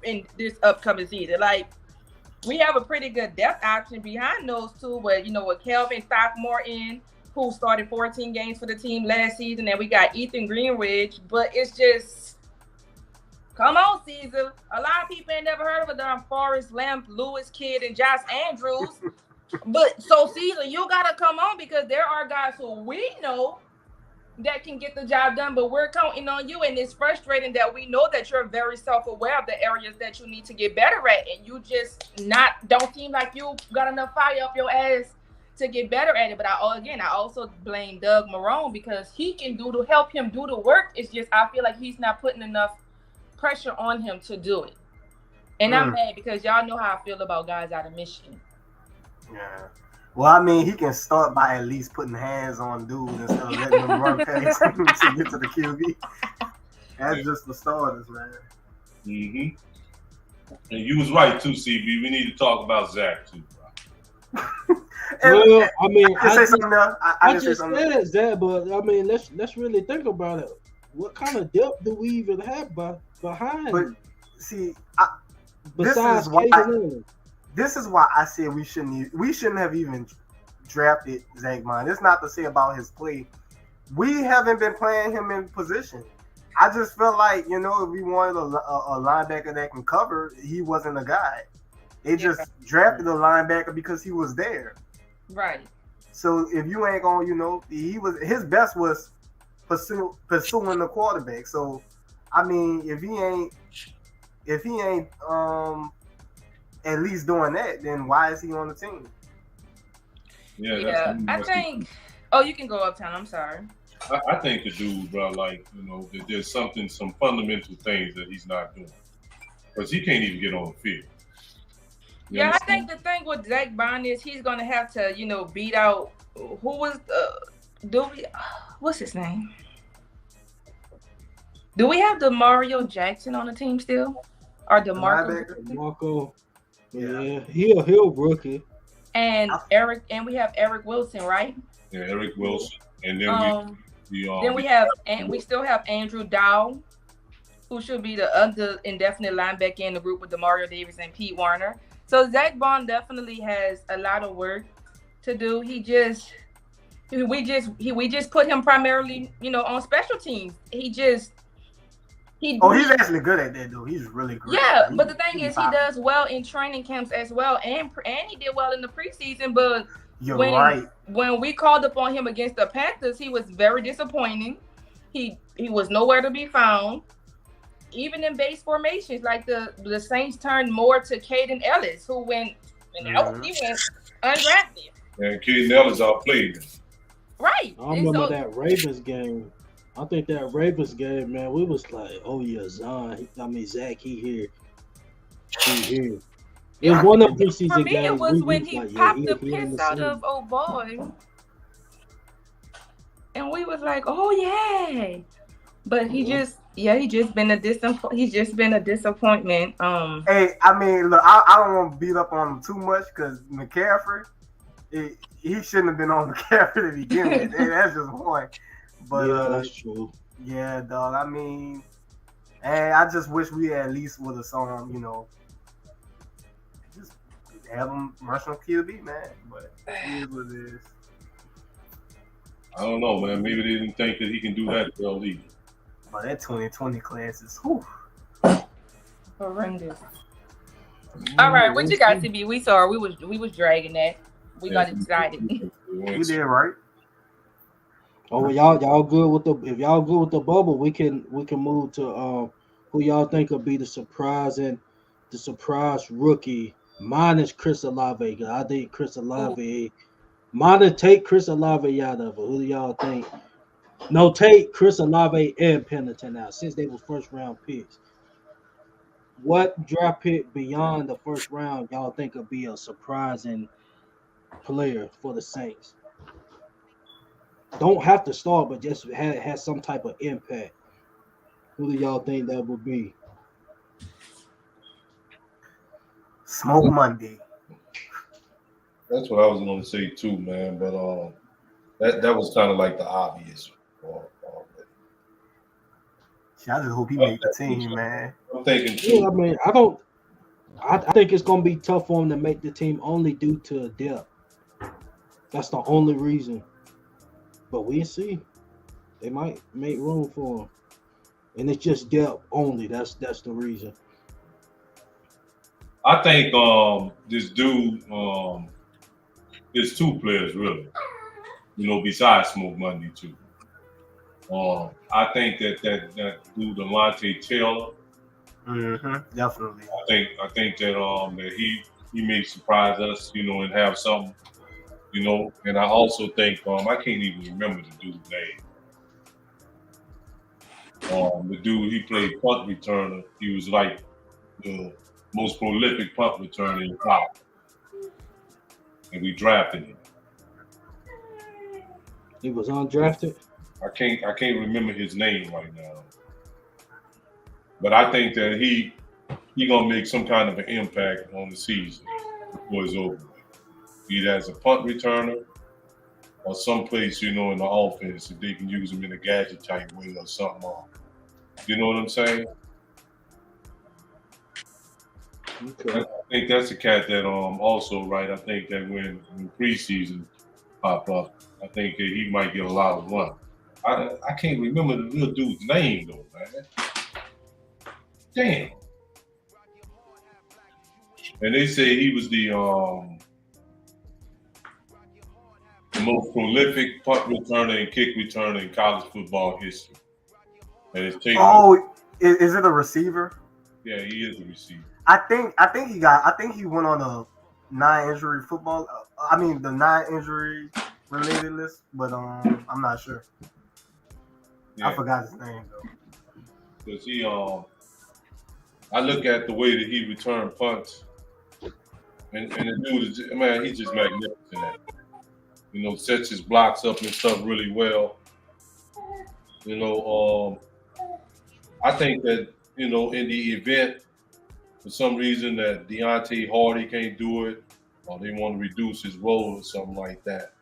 in this upcoming season. Like, we have a pretty good depth option behind those two, but with Kelvin Sophomore who started 14 games for the team last season, and we got Ethan Greenridge, but it's just, come on, Caesar. A lot of people ain't never heard of a damn Forrest Lamp, Lewis Kidd, and Josh Andrews. But so, Caesar, you gotta come on, because there are guys who we know that can get the job done, but we're counting on you, and it's frustrating that we know that you're very self-aware of the areas that you need to get better at, and you just don't seem like you got enough fire up your ass to get better at it. But I also blame Doug Marrone, because he can help him do the work. It's just I feel like he's not putting enough pressure on him to do it, and I'm mad because y'all know how I feel about guys out of Michigan. Yeah. Well, I mean, he can start by at least putting hands on dudes instead of letting them run past him to get to the QB. That's just the starters, man. Mm-hmm. And you was right too, CB. We need to talk about Zach too, bro. Well, I mean, I just said Zach, but I mean, let's really think about it. What kind of depth do we even have behind? But see, besides this is why I said we shouldn't have even drafted Zach Bond. It's not to say about his play. We haven't been playing him in position. I just felt like, if we wanted a linebacker that can cover, he wasn't a guy. They just drafted a linebacker because he was there. Right. So if you ain't going, his best was pursuing the quarterback. So I mean, if he ain't at least doing that, then why is he on the team? Yeah, I think. Oh, you can go Uptown. I'm sorry. I think the dude, bro, that there's some fundamental things that he's not doing, because he can't even get on the field. I think the thing with Zach Bond is he's gonna have to, beat out what's his name? Do we have Mario Jackson on the team still? Or DeMarco? Yeah, he'll rookie. And we have Eric Wilson, right? Yeah, Eric Wilson, and then we still have Andrew Dow, who should be the other indefinite linebacker in the group with Demario Davis and Pete Warner. So Zach Bond definitely has a lot of work to do. We just put him primarily, on special teams. He's actually good at that, though. He's really great. Yeah, but the thing is, he does well in training camps as well, and he did well in the preseason. But when we called upon him against the Panthers, he was very disappointing. He was nowhere to be found. Even in base formations, like the Saints turned more to Caden Ellis, who went undrafted. And Caden Ellis outplayed him. Right. I remember that Ravens game. I think that Ravens game, man, we was like, oh yeah, Zach, he here. It was one of the preseason games. For me, it was when he popped the piss out of old boy. And we was like, oh yeah. But he's just been a disappointment. Hey, I mean, look, I don't want to beat up on him too much, because McCaffrey, he shouldn't have been on McCaffrey to begin with. Hey, that's just one. But yeah, that's true. Yeah, dog. I mean, and I just wish we at least would have saw him, just have him rush on QB, man. But it is what it is. I don't know, man. Maybe they didn't think that he can do that well either. But that 2020 class is horrendous. All right, what you got, CB? We saw we was dragging that. We got excited. We did right. Oh, well, y'all good with if y'all good with the bubble, we can move to who y'all think will be the surprise rookie. Mine is Chris Olave. I think Chris Olave. Take Chris Olave out of it. Who do y'all think? No, take Chris Olave and Pennington out, since they were first round picks. What draft pick beyond the first round y'all think would be a surprising player for the Saints? Don't have to start, but just has some type of impact. Who do y'all think that would be? Smoke Monday. That's what I was going to say too, man. But That was kind of like the obvious. I just hope he make the team, man. I'm thinking Yeah, I too. mean, I think it's gonna be tough for him to make the team only due to depth. That's the only reason. But we'll see. They might make room for him, and it's just depth only. That's the reason. I think this dude there's two players really, besides Smoke Monday too. I think that dude Delonte Taylor. Definitely. I think that he may surprise us, and have something, And I also think I can't even remember the dude's name. The dude he played punt returner. He was like the most prolific punt returner in college, and we drafted him. He was undrafted. I can't remember his name right now, but I think that he gonna make some kind of an impact on the season before it's over. Either as a punt returner or someplace, in the offense, if they can use him in a gadget type way or something. You know what I'm saying? Okay. I think that's a cat that also right. I think that when preseason pop up, I think that he might get a lot of run. I can't remember the real dude's name though, man. Damn. And they say he was the most prolific punt returner and kick returner in college football history. And it's taken. Oh, is it a receiver? Yeah, he is a receiver. I think he went on a non-injury football. The non-injury related list, but I'm not sure. Yeah. I forgot his name though. Because I look at the way that he returned punts, and the dude is, man, he's just magnificent at it. Sets his blocks up and stuff really well. I think that, in the event, for some reason, that Deontay Hardy can't do it, or they want to reduce his role or something like that,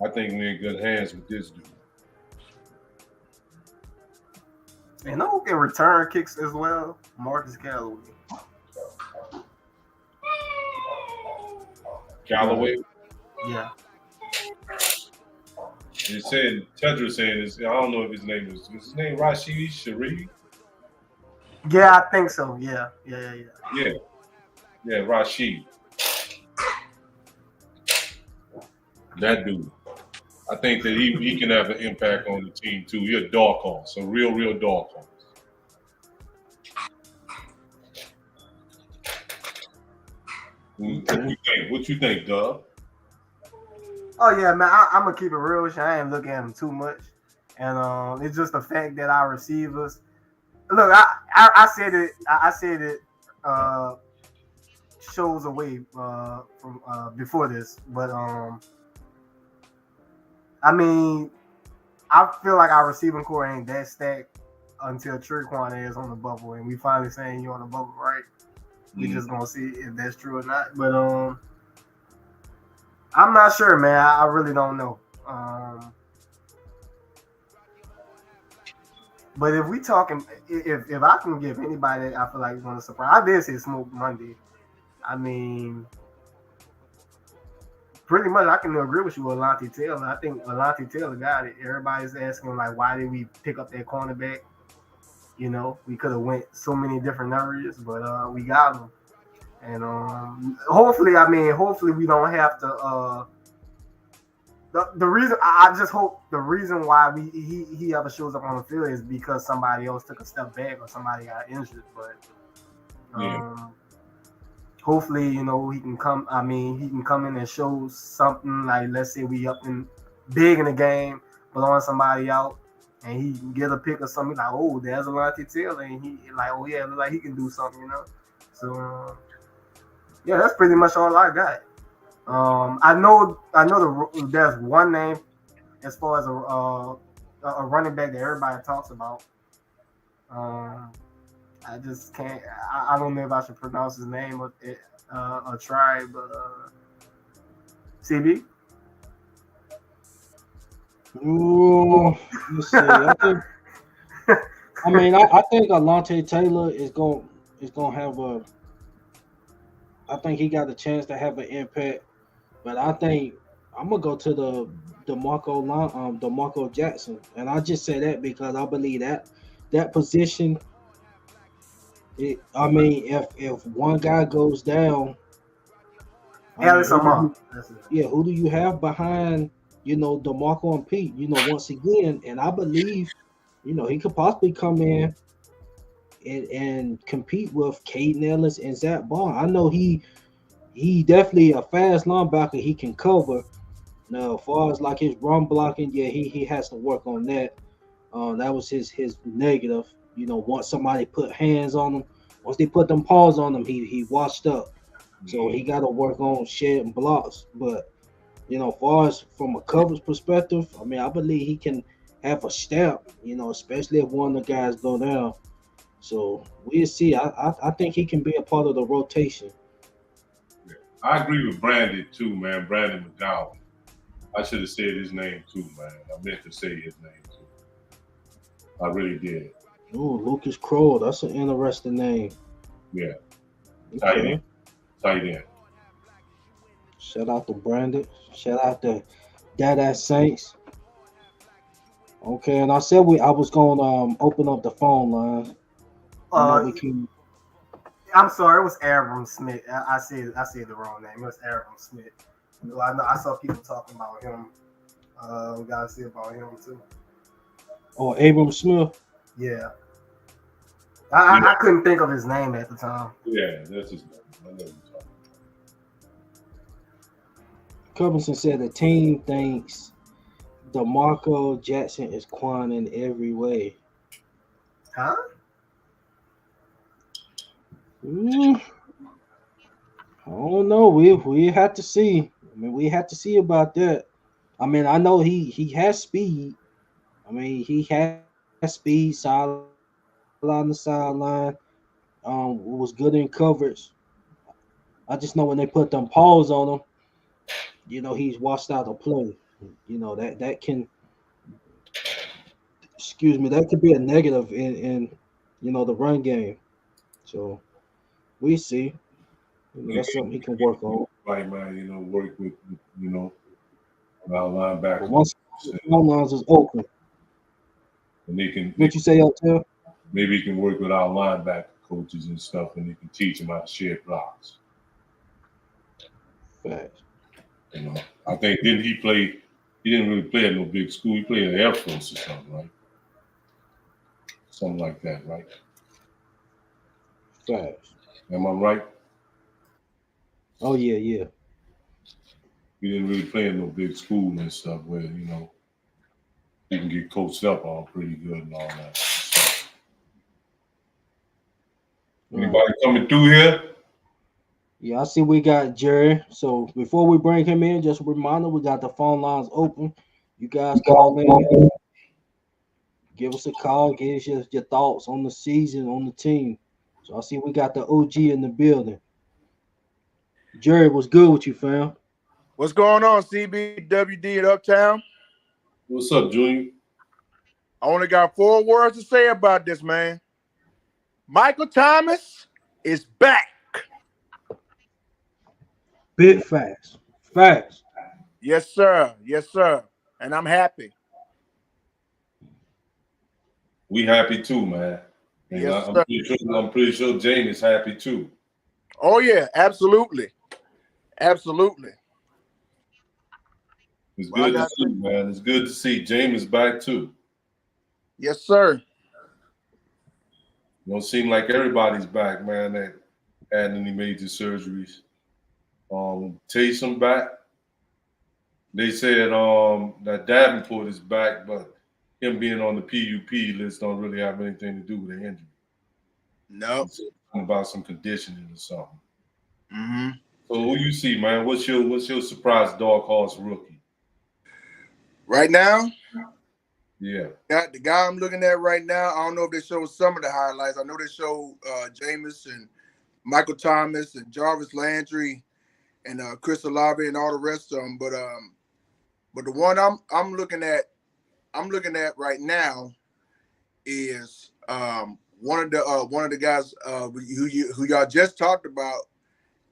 I think we're in good hands with this dude. And who can return kicks as well? Marcus Callaway. Callaway? Yeah. They said, Tedra saying this, I don't know if his name is his name Rashid Sharif? Yeah, I think so. Yeah, Rashid. That dude. I think that he can have an impact on the team too. He's a dog horse, a real dog horse. What you think, Dub? Oh yeah, man. I'm gonna keep it real with you. I ain't looking at him too much, and it's just the fact that our receivers. Look, I said it. I said it. Shows away from before this, but I feel like our receiving core ain't that stacked until Tre'Quan is on the bubble, and we finally saying you on the bubble, right? We just gonna see if that's true or not. But I'm not sure, man. I really don't know. But if we talking, if I can give anybody that I feel like is gonna surprise, I did say Smoke Monday. Pretty much I can agree with you with Alontae Taylor. I think Alontae Taylor got it. Everybody's asking like, why did we pick up that cornerback? We could have went so many different areas, but we got him. And hopefully we don't have to. The reason I just hope the reason why he ever shows up on the field is because somebody else took a step back or somebody got injured. But hopefully, he can come. He can come in and show something. Like, let's say we up in big in the game, blowing somebody out, and he can get a pick or something. Like, oh, there's Alontae Taylor, and he like, oh yeah, look like he can do something, So yeah, that's pretty much all I got. I know there's one name as far as a running back that everybody talks about. I just can't. I don't know if I should pronounce his name or try, but CB. Ooh, let's see. I think Alontae Taylor is gonna have a. I think he got a chance to have an impact, but I think I'm gonna go to the Marco Jackson, and I just say that because I believe that position. If one guy goes down, I mean, Alex Amar. That's it. who do you have behind? DeMarco and Pete. Once again, and I believe, he could possibly come in and compete with Caden Ellis and Zach Bond. I know he definitely a fast linebacker. He can cover. Now, as far as like his run blocking, yeah, he has to work on that. That was his negative. Once somebody put hands on him, once they put them paws on him, he washed up. So he got to work on shedding blocks. But as far as from a coverage perspective, I believe he can have a stamp. Especially if one of the guys go down. So we'll see. I think he can be a part of the rotation. I agree with Brandon too, man. Brandon McGowan. I should have said his name too, man. I meant to say his name too. I really did. Oh, Lucas Kroll. That's an interesting name. Yeah. Tight end. Tight end. Shout out to Brandon. Shout out to Dada Saints. Okay, and I said I was gonna open up the phone line. We can. I'm sorry, it was Abram Smith. I said the wrong name. It was Abram Smith. I saw people talking about him. We gotta see about him too. Oh, Abram Smith. Yeah. I couldn't think of his name at the time. Yeah, that's his name. I know what you're talking Covington said the team thinks DeMarco Jackson is Quan in every way. Huh? I don't know. We have to see. We have to see about that. I know he has speed. He has speed. Sideline to sideline. Was good in coverage. I just know when they put them paws on him, he's washed out of play. That can, excuse me, that could be a negative in the run game. So we see. That's something he can work on. right, man. Work with our linebackers. But once the phone lines is open, and they can. What you say out there? Maybe he can work with our linebacker coaches and stuff, and they can teach them how to shed blocks. Facts. I think didn't he play? He didn't really play at no big school. He played at Air Force or something, right? Something like that, right? Facts. Am I right? Oh yeah. He didn't really play in no big school and stuff where he can get coached up on pretty good and all that. So, anybody coming through here? Yeah, I see we got Jerry. So before we bring him in, just a reminder, we got the phone lines open. You guys call in, give us a call, give us your thoughts on the season, on the team. So I see we got the OG in the building. Jerry, what's good with you, fam? What's going on, CB, WD at Uptown? What's up, Junior? I only got 4 words to say about this, man. Michael Thomas is back. Big facts. Facts. Yes, sir. Yes, sir. And I'm happy. We happy too, man. And Yes, I'm sir. pretty sure Jameis happy too. Oh, yeah, absolutely. Absolutely. It's good to see, man. It's good to see Jameis back too. Yes, sir. Don't seem like everybody's back, man, that had any major surgeries. Taysom back. They said that Davenport is back, but him being on the PUP list don't really have anything to do with the injury. No. About some conditioning or something. Mm-hmm. So who you see, man? What's your surprise dog horse rookie? Right now? Yeah. The guy I'm looking at right now, I don't know if they show some of the highlights. I know they show Jameis and Michael Thomas and Jarvis Landry and Chris Olave and all the rest of them. But the one I'm looking at I'm looking at right now is one of the guys who y'all just talked about,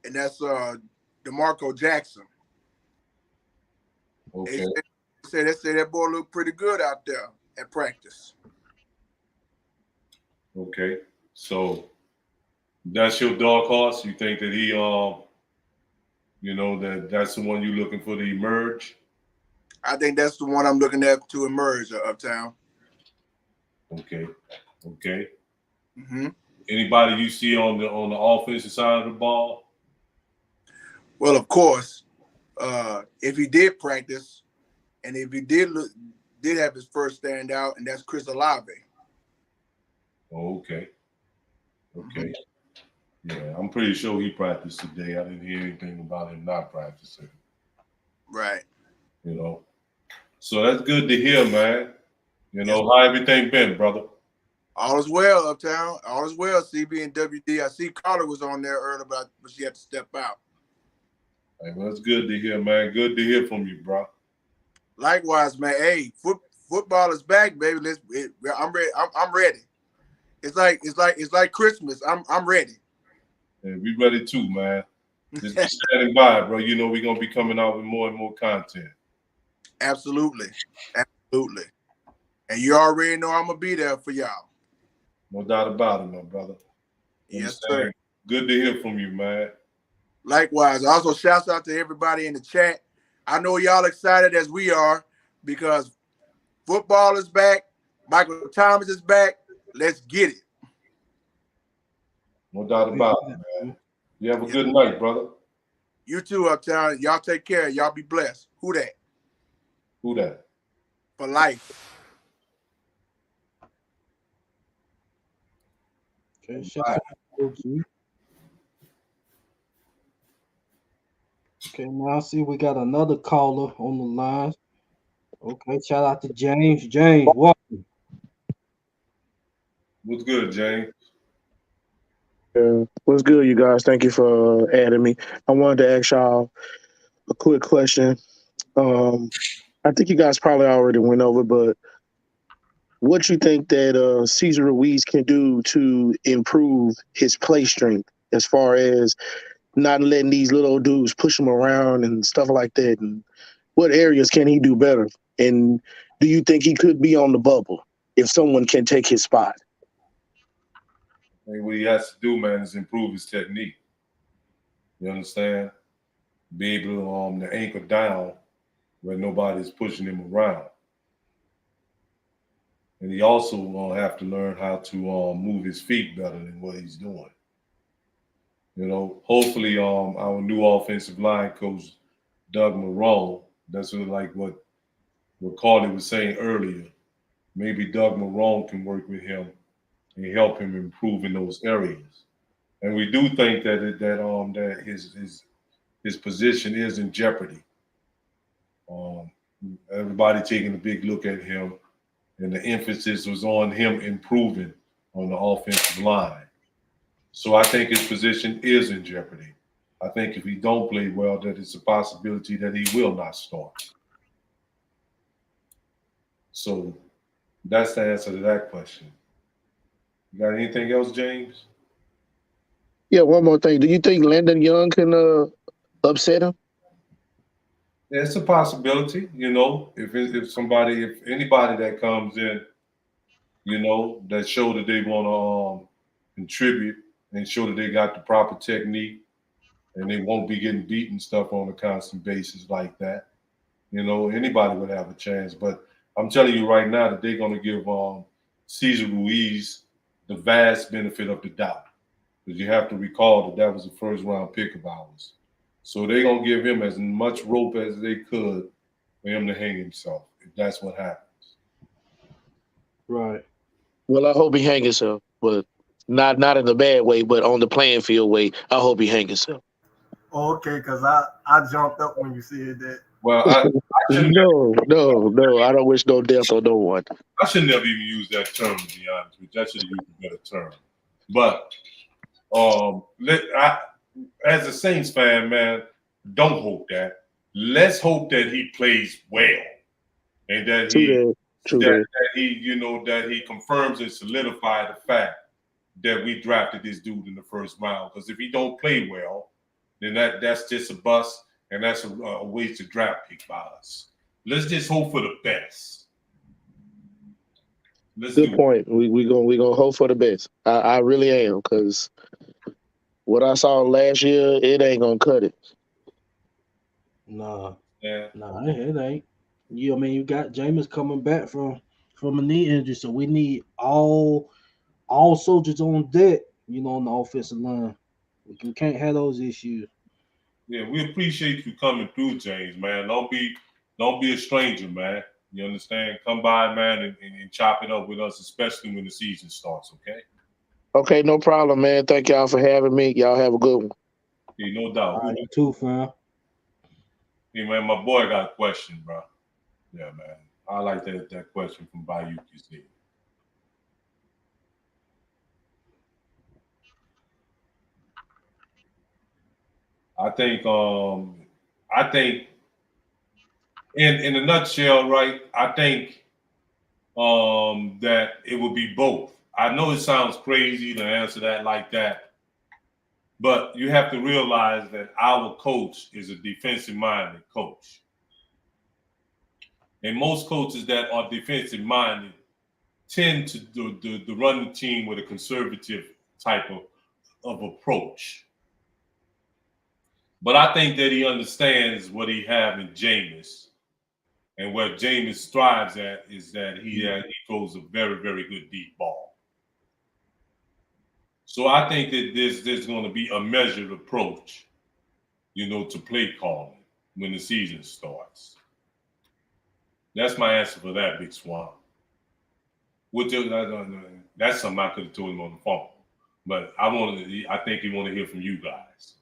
and that's DeMarco Jackson. Okay. They say that boy looked pretty good out there at practice. Okay. So that's your dog horse. You think that he that's the one you're looking for to emerge? I think that's the one I'm looking at to emerge, Uptown. Okay. Okay. Mm-hmm. Anybody you see on the offensive side of the ball? Well, of course, if he did practice, and if he did have his first standout, and that's Chris Olave. Okay. Okay. Yeah, I'm pretty sure he practiced today. I didn't hear anything about him not practicing. Right. You know. So that's good to hear, man. You know, how everything been, brother? All is well, Uptown. All is well, CB and WD. I see Carter was on there earlier, but she had to step out. Hey, well, that's good to hear, man. Good to hear from you, bro. Likewise, man. Hey, football is back, baby. I'm ready. I'm ready. It's like Christmas. I'm ready. And we ready too, man. Just be standing by, bro. You know we're gonna be coming out with more and more content. Absolutely. Absolutely. And you already know I'm gonna be there for y'all. No doubt about it, my brother. Yes, sir. Good to hear from you, man. Likewise. Also, shouts out to everybody in the chat. I know y'all excited as we are because football is back. Michael Thomas is back. Let's get it. No doubt about it, man. You have a good night, brother. You too, Uptown. Y'all take care. Y'all be blessed. Who that? Who that? For life. Okay, shout out to OG. Okay, now I see we got another caller on the line. Okay, shout out to James. James, welcome. What's good, James? What's good, you guys? Thank you for adding me. I wanted to ask y'all a quick question. I think you guys probably already went over, but what you think that Cesar Ruiz can do to improve his play strength as far as not letting these little dudes push him around and stuff like that? And what areas can he do better? And do you think he could be on the bubble if someone can take his spot? And what he has to do, man, is improve his technique. You understand? Be able to anchor down where nobody's pushing him around. And he also gonna have to learn how to move his feet better than what he's doing. You know, hopefully our new offensive line coach, Doug Marrone, that's sort of like what Carly was saying earlier. Maybe Doug Marrone can work with him and help him improve in those areas. And we do think that his position is in jeopardy. Everybody taking a big look at him, and the emphasis was on him improving on the offensive line. So I think his position is in jeopardy. I think if he don't play well, that it's a possibility that he will not start. So that's the answer to that question. You got anything else, James? Yeah, one more thing. Do you think Landon Young can upset him? Yeah, it's a possibility, you know, if anybody that comes in, you know, that show that they want to contribute and show that they got the proper technique and they won't be getting beaten stuff on a constant basis like that. You know, anybody would have a chance. But I'm telling you right now that they're going to give Cesar Ruiz the vast benefit of the doubt. Because you have to recall that was a first-round pick of ours. So they're going to give him as much rope as they could for him to hang himself, if that's what happens. Right. Well, I hope he hang himself, but not in a bad way, but on the playing field way. I hope he hang himself. Okay, because I jumped up when you said that. Well, I shouldn't No. I don't wish no death on no one. I should never even use that term, to be honest with you. I should have used a better term. But as a Saints fan, man, don't hope that. Let's hope that he plays well and that he True that he confirms and solidifies the fact that we drafted this dude in the first round. Because if he don't play well, then that's just a bust, and that's a wasted draft pick by us. Let's just hope for the best. Good point. We gonna hope for the best. I really am, because what I saw last year, it ain't gonna cut it. Nah, Yeah. nah, it ain't. I mean, you got Jameis coming back from a knee injury, so we need all soldiers on deck. On the offensive line. We can't have those issues. Yeah, we appreciate you coming through, James, man. Don't be a stranger, man. You understand? Come by, man, and chop it up with us, especially when the season starts, okay? Okay, no problem, man. Thank y'all for having me. Y'all have a good one. Yeah, no doubt. All right, you too, fam. Hey, man, my boy got a question, bro. Yeah, man. I like that question from Bayou QC. I think in a nutshell, right? I think that it would be both. I know it sounds crazy to answer that like that, but you have to realize that our coach is a defensive-minded coach. And most coaches that are defensive-minded tend to run the team with a conservative type of approach. But I think that he understands what he have in Jameis. And what Jameis thrives at is that he throws a very, very good deep ball. So I think that there's going to be a measured approach, to play calling when the season starts. That's my answer for that, Big Swan. That's something I could have told him on the phone, but I think he want to hear from you guys.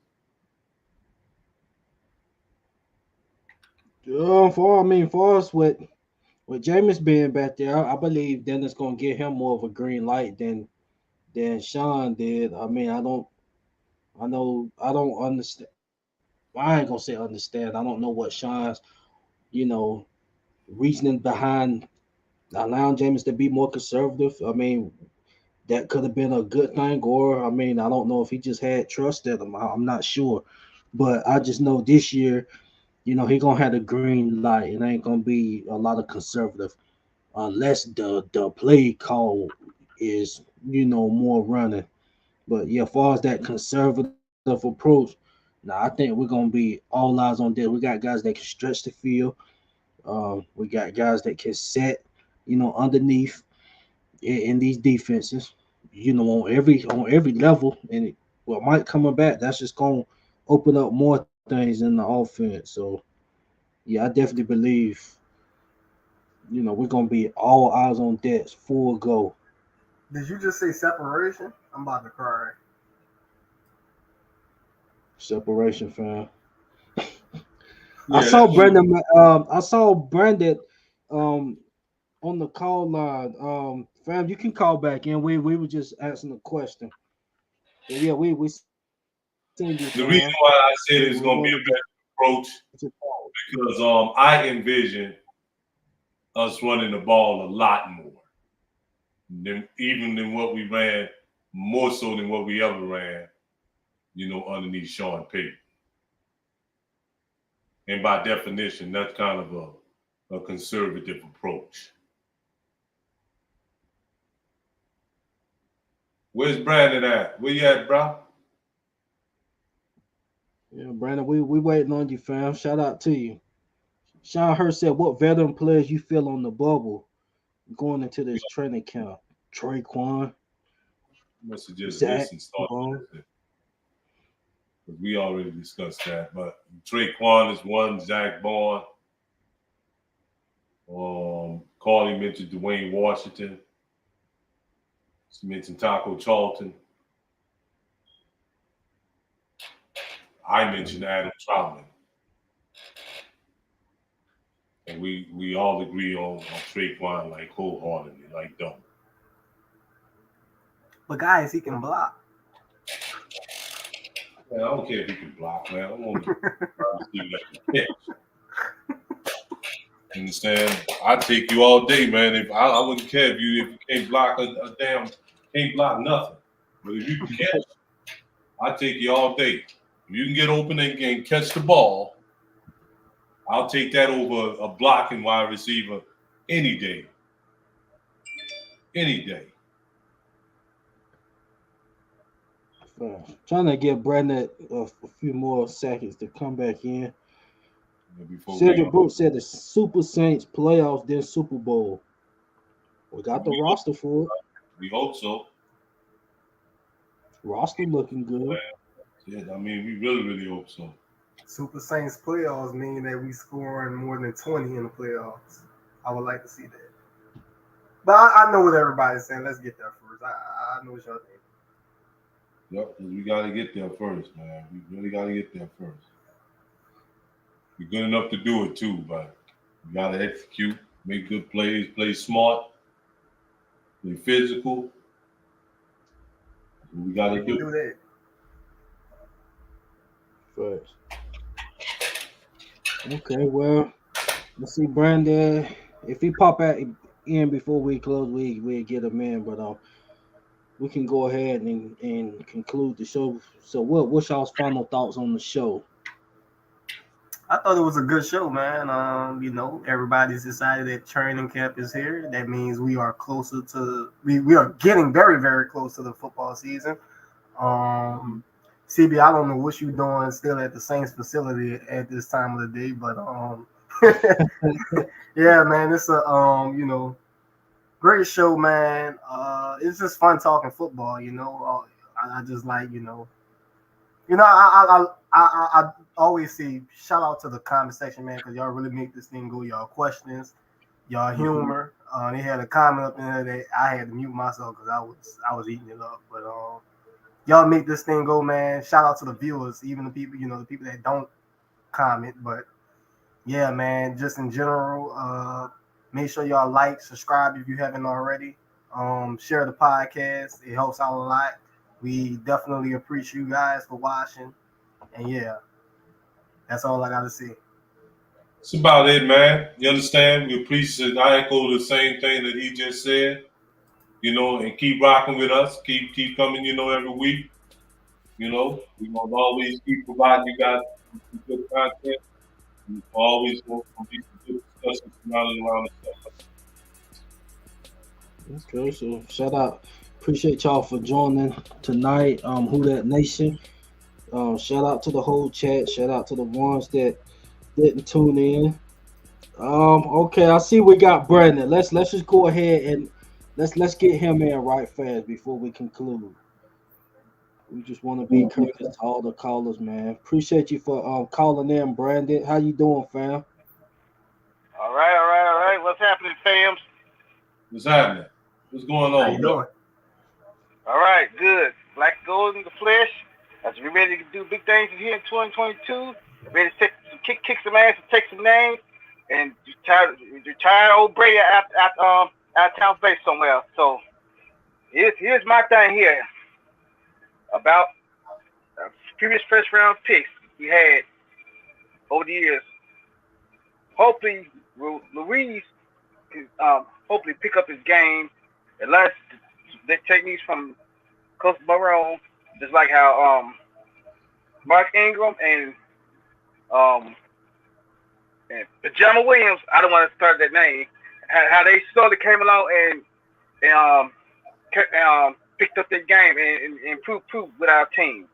For us with Jameis being back there, I believe Dennis gonna give him more of a green light than Sean did. I mean, I don't understand. I ain't gonna say understand. I don't know what Sean's, you know, reasoning behind allowing Jameis to be more conservative. I mean, that could have been a good thing, or I mean, I don't know if he just had trust in him. I'm not sure, but I just know this year, he gonna have the green light. It ain't gonna be a lot of conservative unless the play call is more running. But yeah, as far as that conservative approach, now I think we're gonna be all eyes on that. We got guys that can stretch the field. We got guys that can set, underneath in these defenses. On every level, and Mike coming back, that's just gonna open up more things in the offense. So yeah, I definitely believe we're gonna be all eyes on deck, full go. Did you just say separation? I'm about to cry. Separation, fam. I Yeah, saw Brandon. I saw Brandon um, on the call line. Fam, you can call back in. We were just asking a question. But yeah, we seen you, fam. the reason why I We said want it's to going to be a better approach because I envision us running the ball a lot more than what we ran, more so than what we ever ran, underneath Sean Payton. And by definition, that's kind of a conservative approach. Where's Brandon at? Where you at, bro? Yeah, Brandon, we waiting on you, fam. Shout out to you. Sean Hurst said, "What veteran players you feel on the bubble going into this training camp? Traquan, Must have just Zach, missed and started. Bone." We already discussed that. But Traquan is one, Zach Bond. Carly mentioned Dwayne Washington. She mentioned Taco Charlton. I mentioned Adam Troutman. And we all agree on Traquan like wholeheartedly, like dumb. But guys, he can block. Man, I don't care if he can block, man. I want to see that catch. Understand? I'd take you all day, man. If I wouldn't care if you can't block can't block nothing. But if you can catch, I'd take you all day. If you can get open and catch the ball, I'll take that over a blocking wide receiver any day. Any day. Trying to give Brandon a few more seconds to come back in. Before Cedric Brooks said the Super Saints playoffs, then Super Bowl. We got the roster for it. We hope so. Roster looking good. Yeah, I mean, we really, really hope so. Super Saints playoffs mean that we scoring more than 20 in the playoffs. I would like to see that. But I know what everybody's saying. Let's get there first. I know what y'all think. Yep, we got to get there first, man. We really got to get there first. We're good enough to do it too, but we got to execute, make good plays, play smart, play physical. We got to do that. First. Okay, well, let's see, Brandon. If he pop out in before we close, we get him in, but we can go ahead and conclude the show. So, what's y'all's final thoughts on the show? I thought it was a good show, man. You know, everybody's decided that training camp is here. That means we are closer to we are getting very, very close to the football season. CB, I don't know what you're doing still at the Saints facility at this time of the day, but yeah, man, it's a you know, great show, man. It's just fun talking football, you know. I just like, you know, I always say shout out to the comment section, man, because y'all really make this thing go. Y'all questions, y'all humor. They had a comment up in there that I had to mute myself because I was eating it up. But y'all make this thing go, man. Shout out to the viewers, even the people, you know, the people that don't comment. But yeah, man, just in general, make sure y'all like, subscribe if you haven't already. Share the podcast. It helps out a lot. We definitely appreciate you guys for watching. And yeah, that's all I got to say. That's about it, man. You understand? We appreciate. I echo the same thing that he just said. You know, and keep rocking with us. Keep coming. You know, every week. You know, we gonna always keep providing you guys with good content. We always going to be some good discussions surrounding around the stuff. Okay, so shout out. Appreciate y'all for joining tonight. Who That Nation. Shout out to the whole chat. Shout out to the ones that didn't tune in. Okay, I see we got Brandon. Let's just go ahead and let's get him in right fast before we conclude. We just want to be courteous to all the callers, man. Appreciate you for calling in, Brandon. How you doing, fam? All right. What's happening, fams? What's happening? What's going on? How you doing? All right, good. Black gold in the flesh. As we ready to do big things here in 2022. Ready to kick some ass and take some names. And retire old Brady out town base somewhere. So here's my thing here about previous first round picks we had over the years. Hopefully, Louise can hopefully pick up his game and learn the techniques from Coach Barone, just like how Mark Ingram and Pajama Williams, I don't want to start that name, how they slowly came along and picked up their game and improved with our team.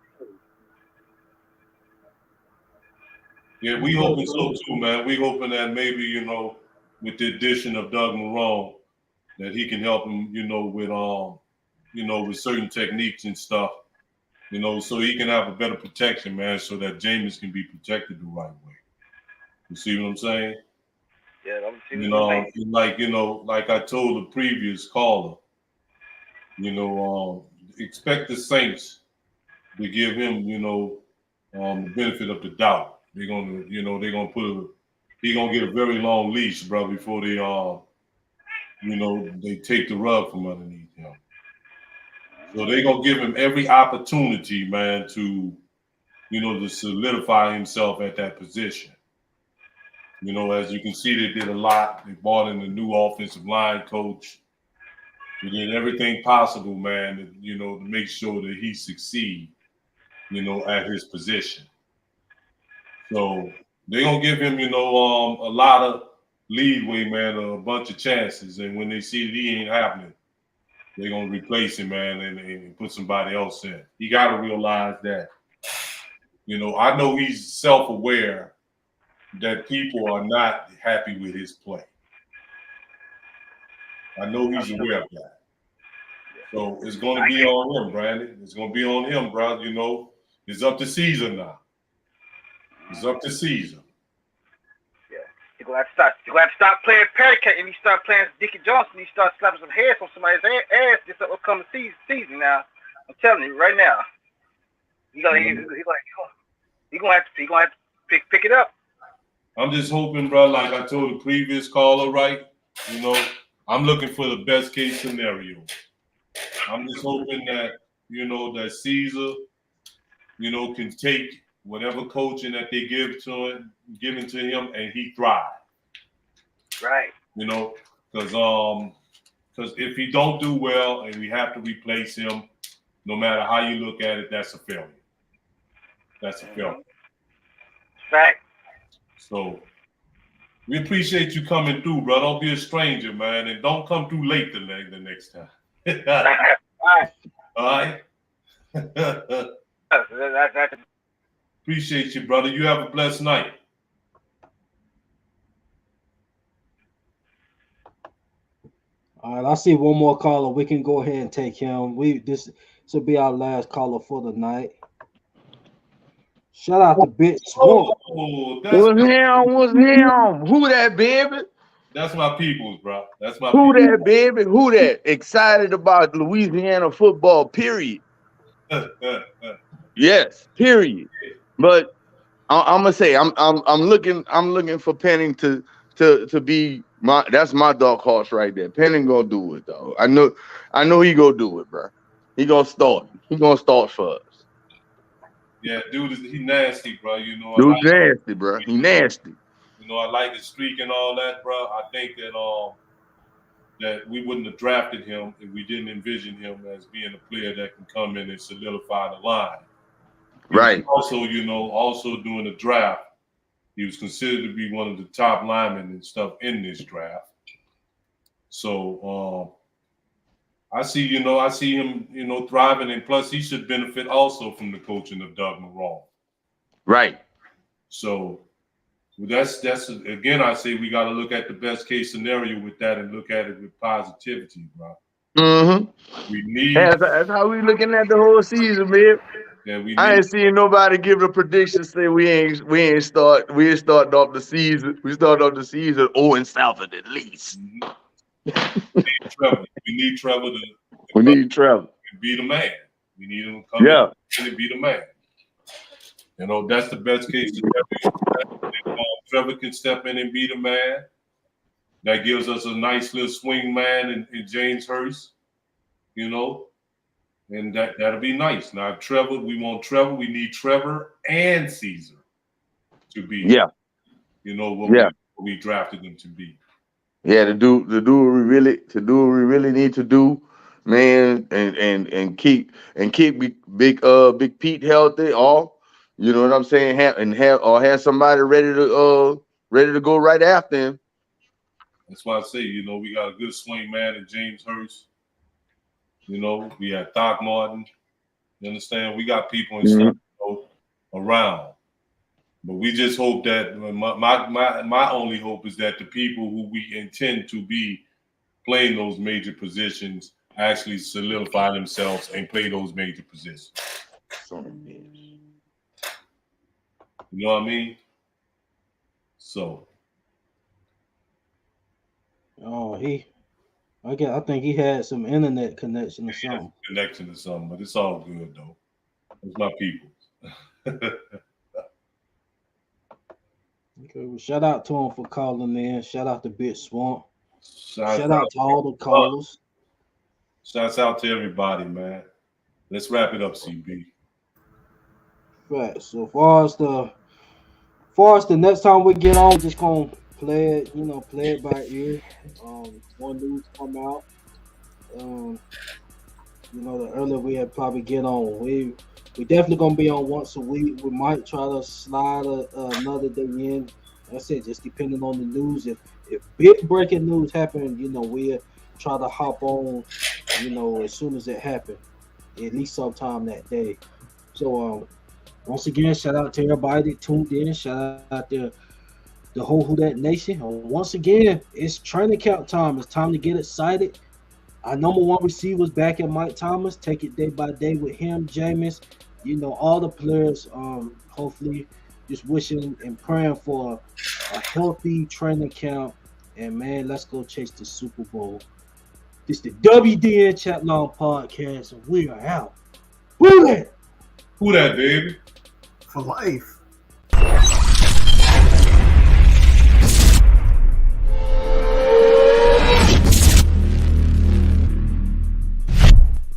Yeah, we hoping so too, man. We hoping that maybe, you know, with the addition of Doug Marrone, that he can help him, with certain techniques and stuff, you know, so he can have a better protection, man, so that Jameis can be protected the right way. You see what I'm saying? Yeah, I'm seeing what you're saying. Like I told the previous caller, expect the Saints to give him, the benefit of the doubt. They're gonna get a very long leash, bro, before they they take the rug from underneath him. So they're gonna give him every opportunity, man, to solidify himself at that position. You know, as you can see, they did a lot. They brought in a new offensive line coach. They did everything possible, man, to make sure that he succeed, at his position. So they're gonna give him, a lot of leadway, man, a bunch of chances. And when they see that he ain't happening, they're gonna replace him, man, and put somebody else in. You gotta realize that. I know he's self-aware that people are not happy with his play. I know he's aware of that. So it's going to be on him, Brandon. It's going to be on him, bro. It's up to Caesar now. It's up to Caesar. Yeah. You're going to have to stop playing Perry Cat and you start playing Dickie Johnson. You start slapping some heads on somebody's ass this upcoming season now. I'm telling you right now. He's going to have to pick it up. I'm just hoping, bro, like I told the previous caller, right? I'm looking for the best case scenario. I'm just hoping that, that Caesar, can take whatever coaching that they given to him, and he thrive. Right. Because if he don't do well and we have to replace him, no matter how you look at it, that's a failure. That's a failure. Fact. So we appreciate you coming through, bro. Don't be a stranger, man, and don't come too late the next time. All right. Appreciate you, brother. You have a blessed night. All right, I see one more caller. We can go ahead and take him. This will be our last caller for the night. Shout out to Bitch Swamp. What's him? Who that, baby? That's my peoples, bro. That's my Who that, baby? Who that? Excited about Louisiana football, period. Yes, period. But I'm gonna say I'm looking for Penning to be that's my dark horse right there. Penning gonna do it though. I know he gonna do it, bro. He gonna start. He gonna start for us. Yeah, dude, he nasty, bro. Dude, nasty, bro. He nasty. I like his streak and all that, bro. I think that we wouldn't have drafted him if we didn't envision him as being a player that can come in and solidify the line. Right. Also, during the draft, he was considered to be one of the top linemen and stuff in this draft. So I see him, thriving, and plus he should benefit also from the coaching of Doug Marrone. Right. So that's again, I say we got to look at the best case scenario with that and look at it with positivity, bro. Mm-hmm. We need. That's how we looking at the whole season, man. Yeah, I ain't seeing nobody give a prediction say we ain't starting off the season. We start off the season 0-7 at least. Mm-hmm. We need Trevor to be the man. We need him to come in and be the man. That's the best case scenario. Trevor can step in and be the man. That gives us a nice little swing man in James Hurst, and that'll be nice. Now, Trevor, we want Trevor. We need Trevor and Caesar to be, what we drafted them to be. Yeah, to do what we really need to do, man, and keep Big Pete healthy. All, you know what I'm saying? Have somebody ready to go right after him. That's why I say, we got a good swing man in James Hurst. We had Doc Martin. You understand? We got people and stuff around. But we just hope that my only hope is that the people who we intend to be playing those major positions actually solidify themselves and play those major positions. You know what I mean? So. Oh, I think he had some internet connection or something. But it's all good though. It's my people. Okay, well, shout out to him for calling in. Shout out to Bitch Swamp. Shout out to all the callers. Shouts out to everybody, man. Let's wrap it up, CB. Right. So far as far as the next time we get on, we're just gonna play it by ear. One news come out. Um, the earlier we had probably get on. We definitely gonna be on once a week. We might try to slide another day in. Like I said, just depending on the news. If big breaking news happen, we'll try to hop on. As soon as it happen, at least sometime that day. So once again, shout out to everybody that tuned in. Shout out to the whole Who That Nation. And once again, it's training camp time. It's time to get excited. Our number one receiver's back at Mike Thomas. Take it day by day with him, Jameis. All the players. Hopefully, just wishing and praying for a healthy training camp. And man, let's go chase the Super Bowl. This is the WDN Chatline podcast, and we are out. Who that? Who that, baby? For life.